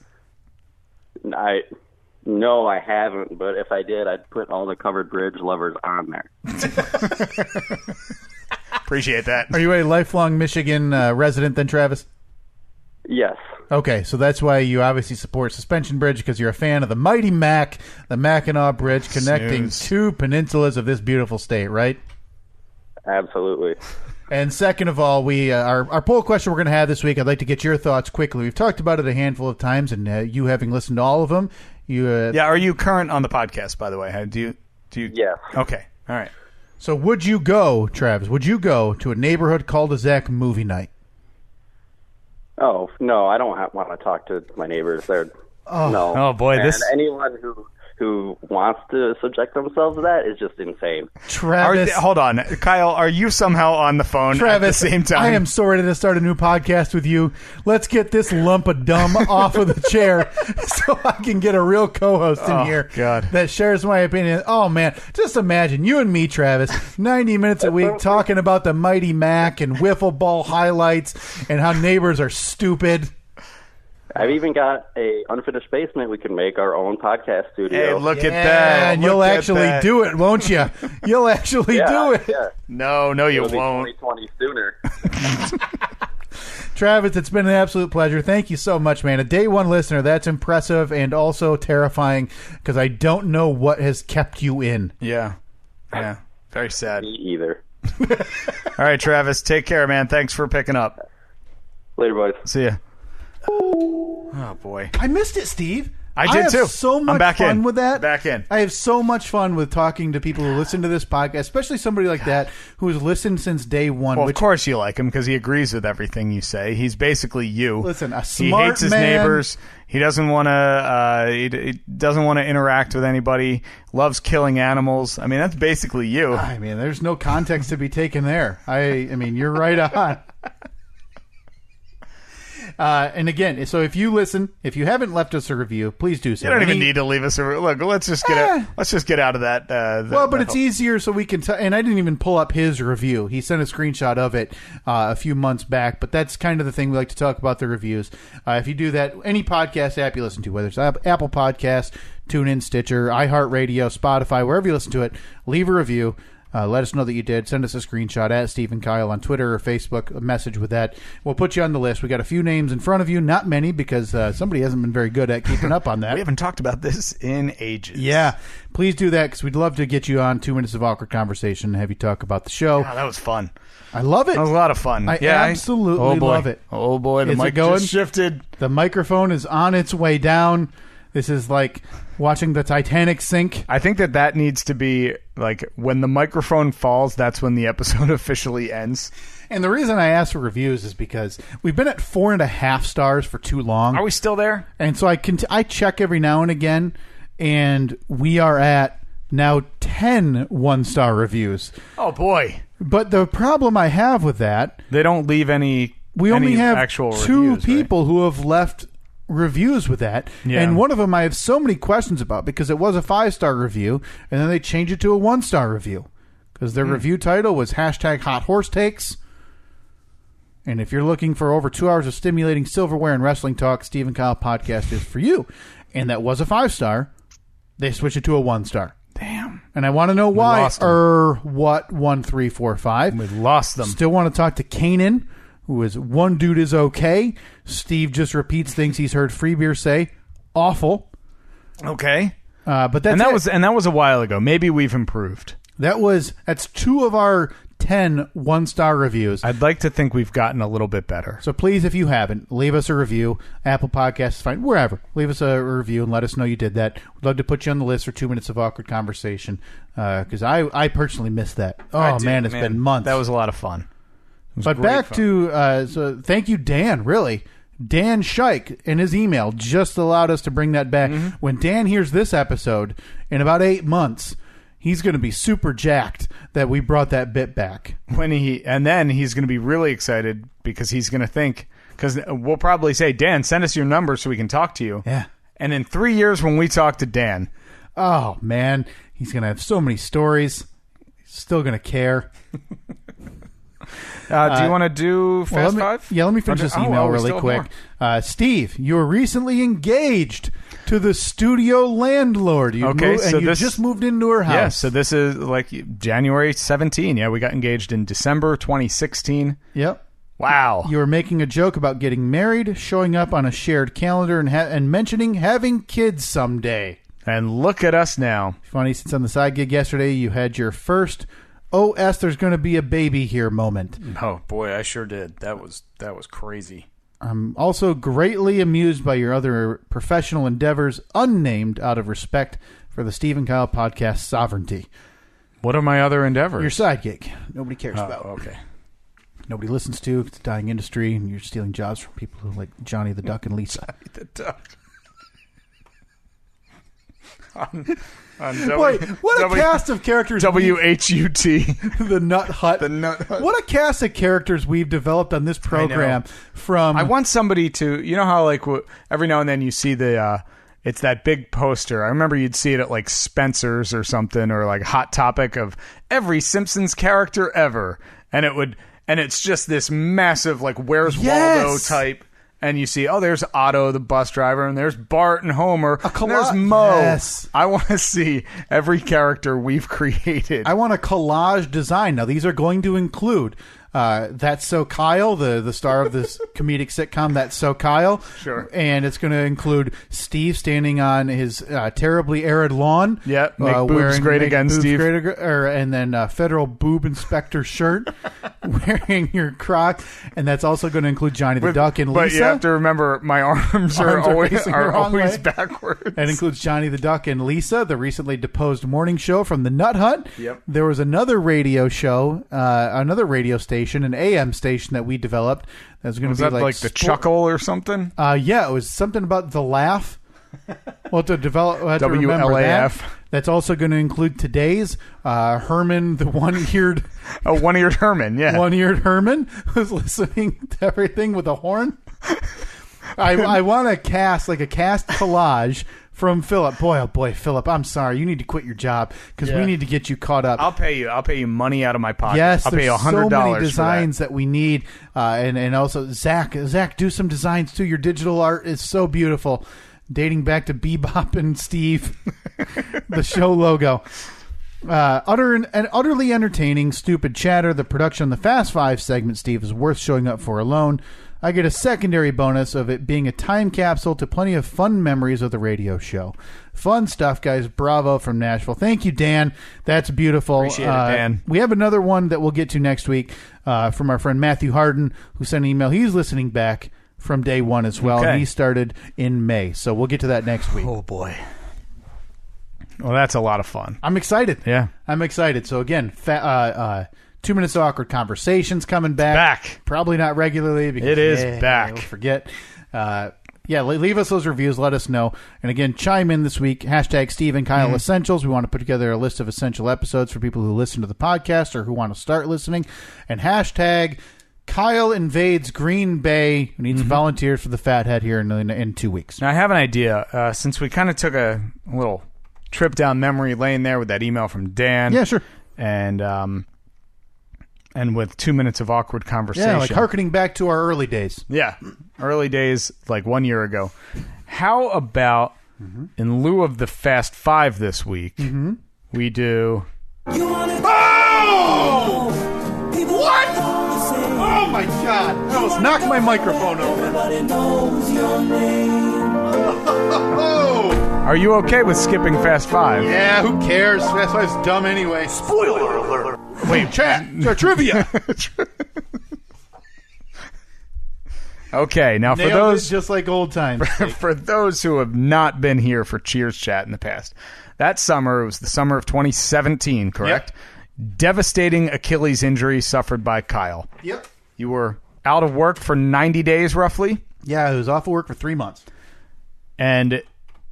No, I haven't, but if I did, I'd put all the covered bridge levers on there. Appreciate that. Are you a lifelong Michigan resident then, Travis? Yes. Okay, so that's why you obviously support suspension bridge, because you're a fan of the mighty Mac, the Mackinac Bridge, connecting two peninsulas of this beautiful state, right? Absolutely. And second of all, we our poll question we're going to have this week, I'd like to get your thoughts quickly. We've talked about it a handful of times, and you having listened to all of them, are you current on the podcast, by the way? Do you? Yes. Okay. All right. So would you go, Travis, to a neighborhood cul-de-sac movie night? Oh, no, I don't want to talk to my neighbors. No. Oh, boy. And anyone who wants to subject themselves to that is just insane. Travis, hold on. Kyle, are you somehow on the phone Travis, at the same time? I am so ready to start a new podcast with you. Let's get this lump of dumb off of the chair so I can get a real co-host in here that shares my opinion. Oh, man. Just imagine you and me, Travis, 90 minutes a week talking about the mighty Mac and wiffle ball highlights and how neighbors are stupid. I've even got a unfinished basement. We can make our own podcast studio. Hey, look at that. And you'll actually do it, won't you? You'll actually do it. Yeah. No, you It'll won't. Be 2020 sooner. Travis, it's been an absolute pleasure. Thank you so much, man. A day one listener, that's impressive and also terrifying because I don't know what has kept you in. Yeah. Very sad. Me either. All right, Travis, take care, man. Thanks for picking up. Later, boys. See ya. Oh, boy. I missed it, Steve. I did have too. So much I'm back fun in. with that. Back in. I have so much fun with talking to people who listen to this podcast, especially somebody like that who has listened since day one. Well, of course you like him because he agrees with everything you say. He's basically you. Listen, a he smart hates his man. neighbors. He doesn't want to. He doesn't want to interact with anybody. Loves killing animals. I mean, that's basically you. I mean, there's no context to be taken there. I mean, you're right on. And again, so if you listen, if you haven't left us a review, please do so. You don't even need to leave us a look. Let's just get out of that. But it's easier so we can. And I didn't even pull up his review. He sent a screenshot of it a few months back. But that's kind of the thing we like to talk about the reviews. If you do that, any podcast app you listen to, whether it's Apple Podcasts, TuneIn, Stitcher, iHeartRadio, Spotify, wherever you listen to it, leave a review. Let us know that you did. Send us a screenshot at Steve and Kyle on Twitter or Facebook, a message with that. We'll put you on the list. We got a few names in front of you, not many because somebody hasn't been very good at keeping up on that. We haven't talked about this in ages. Yeah. Please do that because we'd love to get you on 2 Minutes of Awkward Conversation and have you talk about the show. Oh, that was fun. I love it. That was a lot of fun. I absolutely love it. Oh, boy. The Is it mic going? just shifted. The microphone is on its way down. This is like watching the Titanic sink. I think that needs to be like when the microphone falls, that's when the episode officially ends. And the reason I asked for reviews is because we've been at 4.5 stars for too long. Are we still there? And so I check every now and again, and we are at now 10 one-star reviews. Oh, boy. But the problem I have with that, They don't leave any we only have actual two reviews, people who have left reviews with that, Yeah. and one of them I have so many questions about because it was a 5-star review and then they changed it to a 1-star review because their review title was #HotHorseTakes. And if you're looking for over 2 hours of stimulating silverware and wrestling talk, Steve and Kyle podcast is for you. And that was a 5-star. They switched it to a 1-star. Damn. And I want to know why. lost them. What 1345? We lost them. Still want to talk to Kanan, who is one dude is okay. Steve just repeats things he's heard Free Beer say. Awful. Okay. But that's that was a while ago. Maybe we've improved. That's 2 of our 10 1-star reviews. I'd like to think we've gotten a little bit better. So please, if you haven't, leave us a review. Apple Podcasts is fine. Wherever. Leave us a review and let us know you did that. We'd love to put you on the list for 2 Minutes of Awkward Conversation because I personally missed that. Oh, man, it's been months. That was a lot of fun. But back to, so thank you, Dan, really. Dan Scheich in his email just allowed us to bring that back. Mm-hmm. When Dan hears this episode in about 8 months, he's going to be super jacked that we brought that bit back. And then he's going to be really excited because he's going to think, because we'll probably say, Dan, send us your number so we can talk to you. Yeah. And in 3 years when we talk to Dan. Oh, man. He's going to have so many stories. He's still going to care. Do you want to do Fast Five? Yeah, let me finish this email really quick. Steve, you were recently engaged to the studio landlord. You just moved into her house. Yeah, so this is like January 17. Yeah, we got engaged in December 2016. Yep. Wow. You were making a joke about getting married, showing up on a shared calendar, and mentioning having kids someday. And look at us now. Funny, since on the side gig yesterday, you had your first there's going to be a baby here moment. Oh, boy, I sure did. That was crazy. I'm also greatly amused by your other professional endeavors, unnamed out of respect for the Steve and Kyle podcast sovereignty. What are my other endeavors? Your side gig. Nobody cares about. Okay. Nobody listens to. It's a dying industry, and you're stealing jobs from people who like Johnny the Duck and Lisa. Johnny the Duck. Wait, what a cast of characters. WHUT. The Nut Hut. The Nut Hut. What a cast of characters we've developed on this program. I want somebody to, you know how like every now and then you see it's that big poster. I remember you'd see it at like Spencer's or something, or like Hot Topic of every Simpsons character ever. And it's just this massive like Where's Waldo type. And you see, there's Otto, the bus driver, and there's Bart and Homer, and there's Moe. Yes. I want to see every character we've created. I want a collage design. Now, these are going to include That's So Kyle, the star of this comedic sitcom, That's So Kyle. Sure. And it's going to include Steve standing on his terribly arid lawn. Yep. Make boobs great again, Steve. And then federal boob inspector shirt, wearing your Croc. And that's also going to include Johnny the Duck and Lisa. But you have to remember, my arms are always backwards. That includes Johnny the Duck and Lisa, the recently deposed morning show from the Nut Hut. Yep. There was another radio show, another radio station, an AM station that we developed. That was going to be like the Chuckle or something? Yeah, it was something about the Laugh. Well, to develop WLAF. That's also going to include today's Herman, the one-eared. One-eared Herman, yeah. One-eared Herman who's listening to everything with a horn. I want a cast collage from Philip. Boy, oh boy, Philip, I'm sorry. You need to quit your job because we need to get you caught up. I'll pay you money out of my pocket. Yes, I'll pay you $100 so many designs for that we need. And also, Zach, do some designs too. Your digital art is so beautiful. Dating back to Bebop and Steve, the show logo. Utterly entertaining, stupid chatter. The production on the Fast Five segment, Steve, is worth showing up for alone. I get a secondary bonus of it being a time capsule to plenty of fun memories of the radio show. Fun stuff, guys. Bravo from Nashville. Thank you, Dan. That's beautiful. Appreciate it, Dan. We have another one that we'll get to next week from our friend Matthew Harden, who sent an email. He's listening back from day one as well. Okay. He started in May. So we'll get to that next week. Oh, boy. Well, that's a lot of fun. I'm excited. Yeah. I'm excited. So, again, 2 Minutes of Awkward Conversations coming back. Probably not regularly. Because, it is back. We'll forget. Leave us those reviews. Let us know. And again, chime in this week. Hashtag Steve and Kyle Essentials. We want to put together a list of essential episodes for people who listen to the podcast or who want to start listening. And hashtag Kyle invades Green Bay. We need some volunteers for the Fathead here in 2 weeks. Now, I have an idea. Since we kind of took a little trip down memory lane there with that email from Dan. Yeah, sure. And with 2 minutes of awkward conversation. Yeah, like hearkening back to our early days. Yeah, early days, like 1 year ago. How about, in lieu of the Fast Five this week, we do... Oh! What? Oh, my God. I almost knocked my microphone over. Are you okay with skipping Fast Five? Yeah, who cares? Fast Five's dumb anyway. Spoiler alert. Wait, chat. Trivia. Okay, now for Nailed those... it just like old times. For those who have not been here for Cheers Chat in the past, that summer, it was the summer of 2017, correct? Yep. Devastating Achilles injury suffered by Kyle. Yep. You were out of work for 90 days, roughly? Yeah, I was off of work for 3 months. And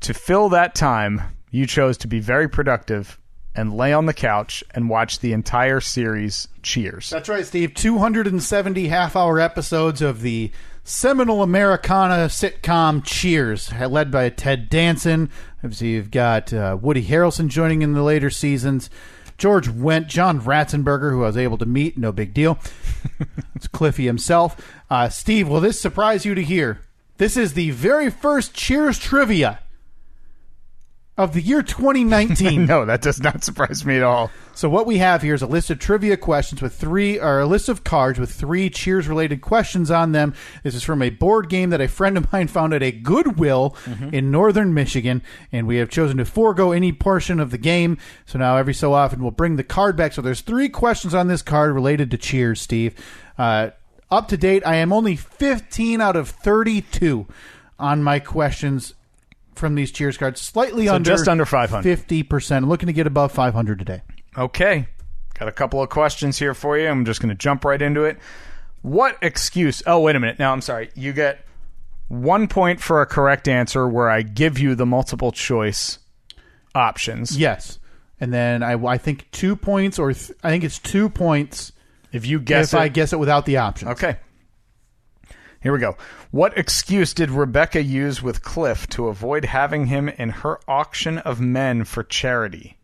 to fill that time, you chose to be very productive and lay on the couch and watch the entire series Cheers. That's right, Steve. 270 half-hour episodes of the seminal Americana sitcom Cheers, led by Ted Danson. Obviously, you've got Woody Harrelson joining in the later seasons. George Wendt, John Ratzenberger, who I was able to meet. No big deal. It's Cliffy himself. Steve, will this surprise you to hear? This is the very first Cheers trivia of the year 2019. No, that does not surprise me at all. So what we have here is a list of trivia questions with a list of cards with 3 Cheers-related questions on them. This is from a board game that a friend of mine found at a Goodwill in northern Michigan, and we have chosen to forego any portion of the game. So now every so often we'll bring the card back. So there's 3 questions on this card related to Cheers, Steve. Up to date, I am only 15 out of 32 on my questions from these Cheers cards, slightly under, just under 500, 50%. Looking to get above 500 today. Okay, got a couple of questions here for you. I'm just going to jump right into it. What excuse? Oh, wait a minute. Now I'm sorry. You get 1 point for a correct answer where I give you the multiple choice options. Yes, and then I think 2 points, or I think it's 2 points if you guess I guess it without the options. Okay. Here we go. What excuse did Rebecca use with Cliff to avoid having him in her auction of men for charity?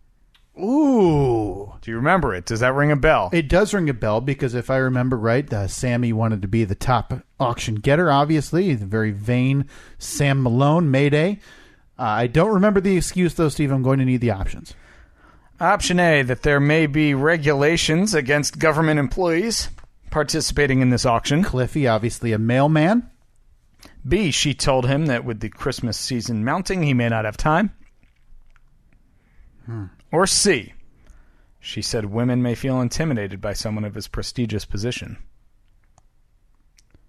Ooh. Do you remember it? Does that ring a bell? It does ring a bell because if I remember right, Sammy wanted to be the top auction getter, obviously. The very vain Sam Malone, Mayday. I don't remember the excuse, though, Steve. I'm going to need the options. Option A, that there may be regulations against government employees participating in this auction. Cliffy, obviously a mailman. B, she told him that with the Christmas season mounting, he may not have time. Or C, she said women may feel intimidated by someone of his prestigious position.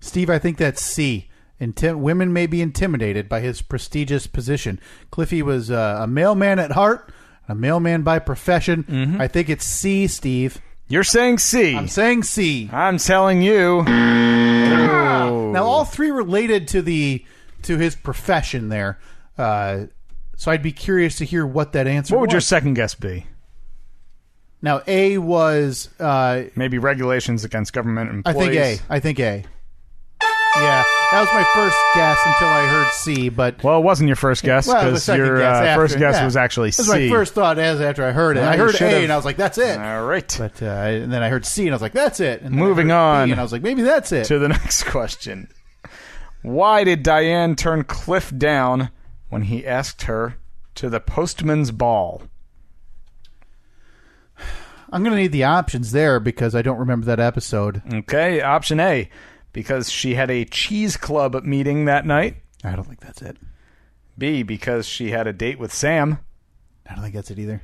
Steve, I think that's C. Women may be intimidated by his prestigious position. Cliffy was a mailman at heart, a mailman by profession. I think it's C, Steve. You're saying C. I'm saying C. I'm telling you. Now, all three related to his profession there. So I'd be curious to hear what that answer was. What would your second guess be? Now, A was... maybe regulations against government employees. I think A. Yeah, that was my first guess until I heard C, but... Well, it wasn't your first guess, because your first guess was actually C. That was my first thought after I heard it. I heard A, and I was like, that's it. All right. But and then I heard C, and I was like, that's it. And moving on. B, and I was like, maybe that's it. To the next question. Why did Diane turn Cliff down when he asked her to the postman's ball? I'm going to need the options there because I don't remember that episode. Okay, option A, because she had a cheese club meeting that night. I don't think that's it. B, because she had a date with Sam. I don't think that's it either.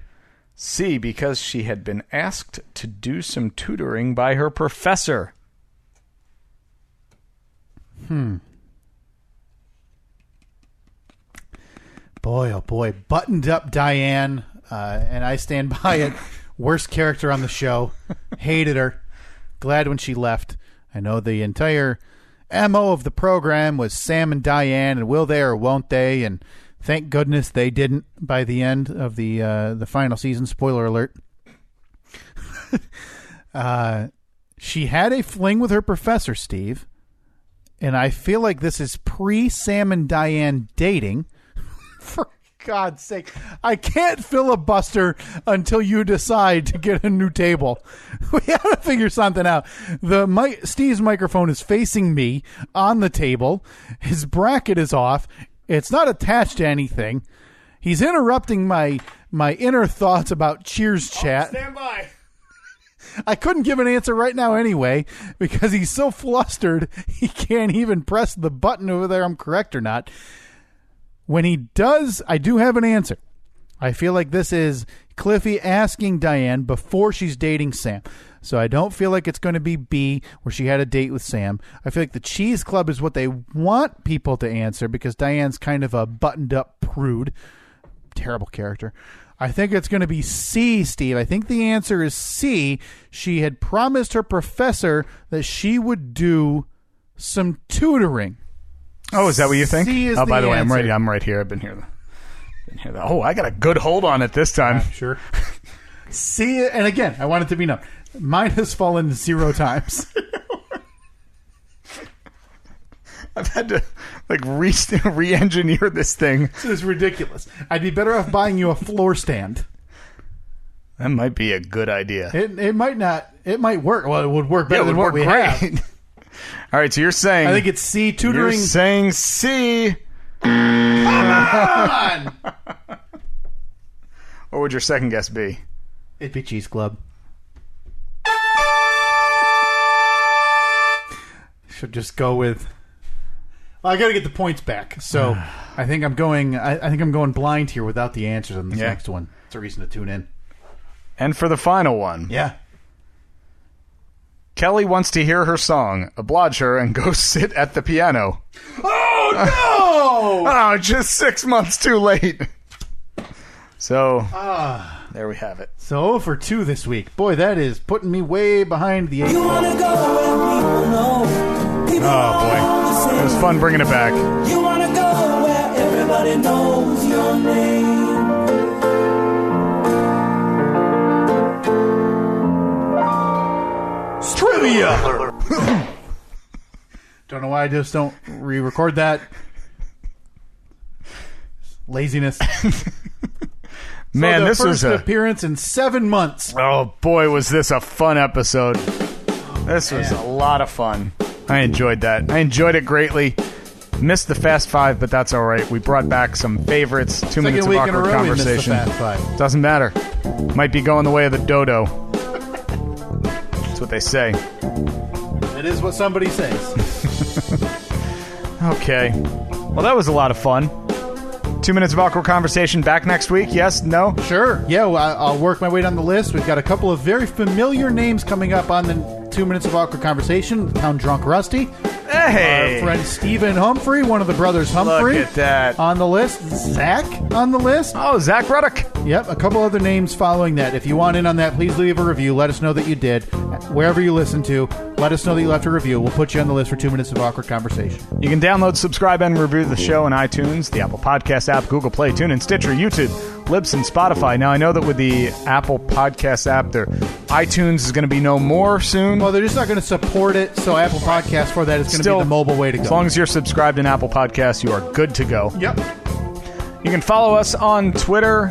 C, because she had been asked to do some tutoring by her professor. Boy, oh boy. Buttoned up Diane, and I stand by it. Worst character on the show. Hated her. Glad when she left. I know the entire MO of the program was Sam and Diane, and will they or won't they? And thank goodness they didn't by the end of the final season. Spoiler alert. She had a fling with her professor, Steve, and I feel like this is pre-Sam and Diane dating. For God's sake, I can't filibuster until you decide to get a new table. We have to figure something out. Steve's microphone is facing me on the table. His bracket is off. It's not attached to anything. He's interrupting my inner thoughts about Cheers chat. Stand by. I couldn't give an answer right now anyway because he's so flustered he can't even press the button over there I'm correct or not. When he does, I do have an answer. I feel like this is Cliffy asking Diane before she's dating Sam. So I don't feel like it's going to be B, where she had a date with Sam. I feel like the Cheese Club is what they want people to answer because Diane's kind of a buttoned-up prude. Terrible character. I think it's going to be C, Steve. I think the answer is C. She had promised her professor that she would do some tutoring. Oh, is that what you think? Oh, by the way, answer. I'm right here. I've been here. Oh, I got a good hold on it this time. Sure. See, and again, I want it to be known. Mine has fallen 0 times. I've had to re-engineer this thing. This is ridiculous. I'd be better off buying you a floor stand. That might be a good idea. It might not. It might work. Well, it would work better than what we have. All right, so you're saying... I think it's C, tutoring... You're saying C. Come on! What would your second guess be? It'd be Cheese Club. Should just go with... Well, I got to get the points back, so I think I'm going. I think I'm going blind here without the answers on this next one. It's a reason to tune in. And for the final one, yeah, Kelly wants to hear her song. Oblige her and go sit at the piano. Oh no! Oh, just 6 months too late. So there we have it. So 0 for 2 this week. Boy, that is putting me way behind the 8. You wanna go where people know. Oh boy. It was fun bringing it back. You wanna go where everybody knows your name. Trivia! Don't know why I just don't re-record that. Laziness. Man, so this first was a appearance in 7 months. Oh boy, was this a fun episode. This was a lot of fun. I enjoyed that. I enjoyed it greatly. Missed the Fast Five, but that's all right. We brought back some favorites. 2 minutes of awkward conversation. Fast Five. Doesn't matter. Might be going the way of the dodo. That's what they say. It is what somebody says. Okay. Well, that was a lot of fun. 2 minutes of awkward conversation back next week. Yes? No? Sure. Yeah, well, I'll work my way down the list. We've got a couple of very familiar names coming up on the 2 minutes of awkward conversation. Town Drunk Rusty. Hey! Our friend Stephen Humphrey, one of the brothers Humphrey. Look at that. On the list. Zach on the list. Oh, Zach Ruddock. Yep, a couple other names following that. If you want in on that, please leave a review. Let us know that you did. Wherever you listen to, let us know that you left a review. We'll put you on the list for 2 minutes of awkward conversation. You can download, subscribe, and review the show on iTunes, the Apple Podcast app, Google Play, TuneIn, Stitcher, YouTube, Libsyn, Spotify. Now, I know that with the Apple Podcast app, their iTunes is going to be no more soon. Well, they're just not going to support it, so Apple Podcast for that is going to be the mobile way to go. As long as you're subscribed in Apple Podcasts, you are good to go. Yep. You can follow us on Twitter,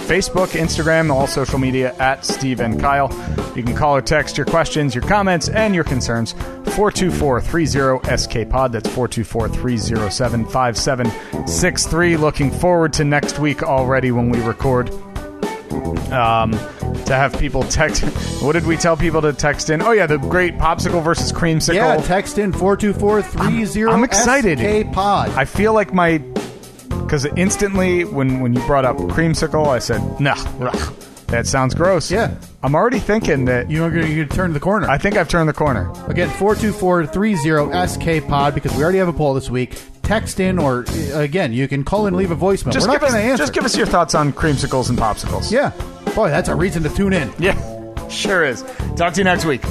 Facebook, Instagram, all social media at Steve and Kyle. You can call or text your questions, your comments, and your concerns. 424-30-SK-POD. That's 424-307-5763. Looking forward to next week already when we record. To have people text. What did we tell people to text in? Oh, yeah, the great popsicle versus creamsicle. Yeah, text in 424-30-SK-POD. I'm excited. I feel like my... Because instantly, when you brought up creamsicle, I said, nah, that sounds gross. Yeah. I'm already thinking that... You turn the corner. I think I've turned the corner. Again, 424-30-SK-POD, because we already have a poll this week. Text in, or, again, you can call in and leave a voicemail. We're not going to answer. Just give us your thoughts on creamsicles and popsicles. Yeah. Boy, that's a reason to tune in. Yeah, sure is. Talk to you next week.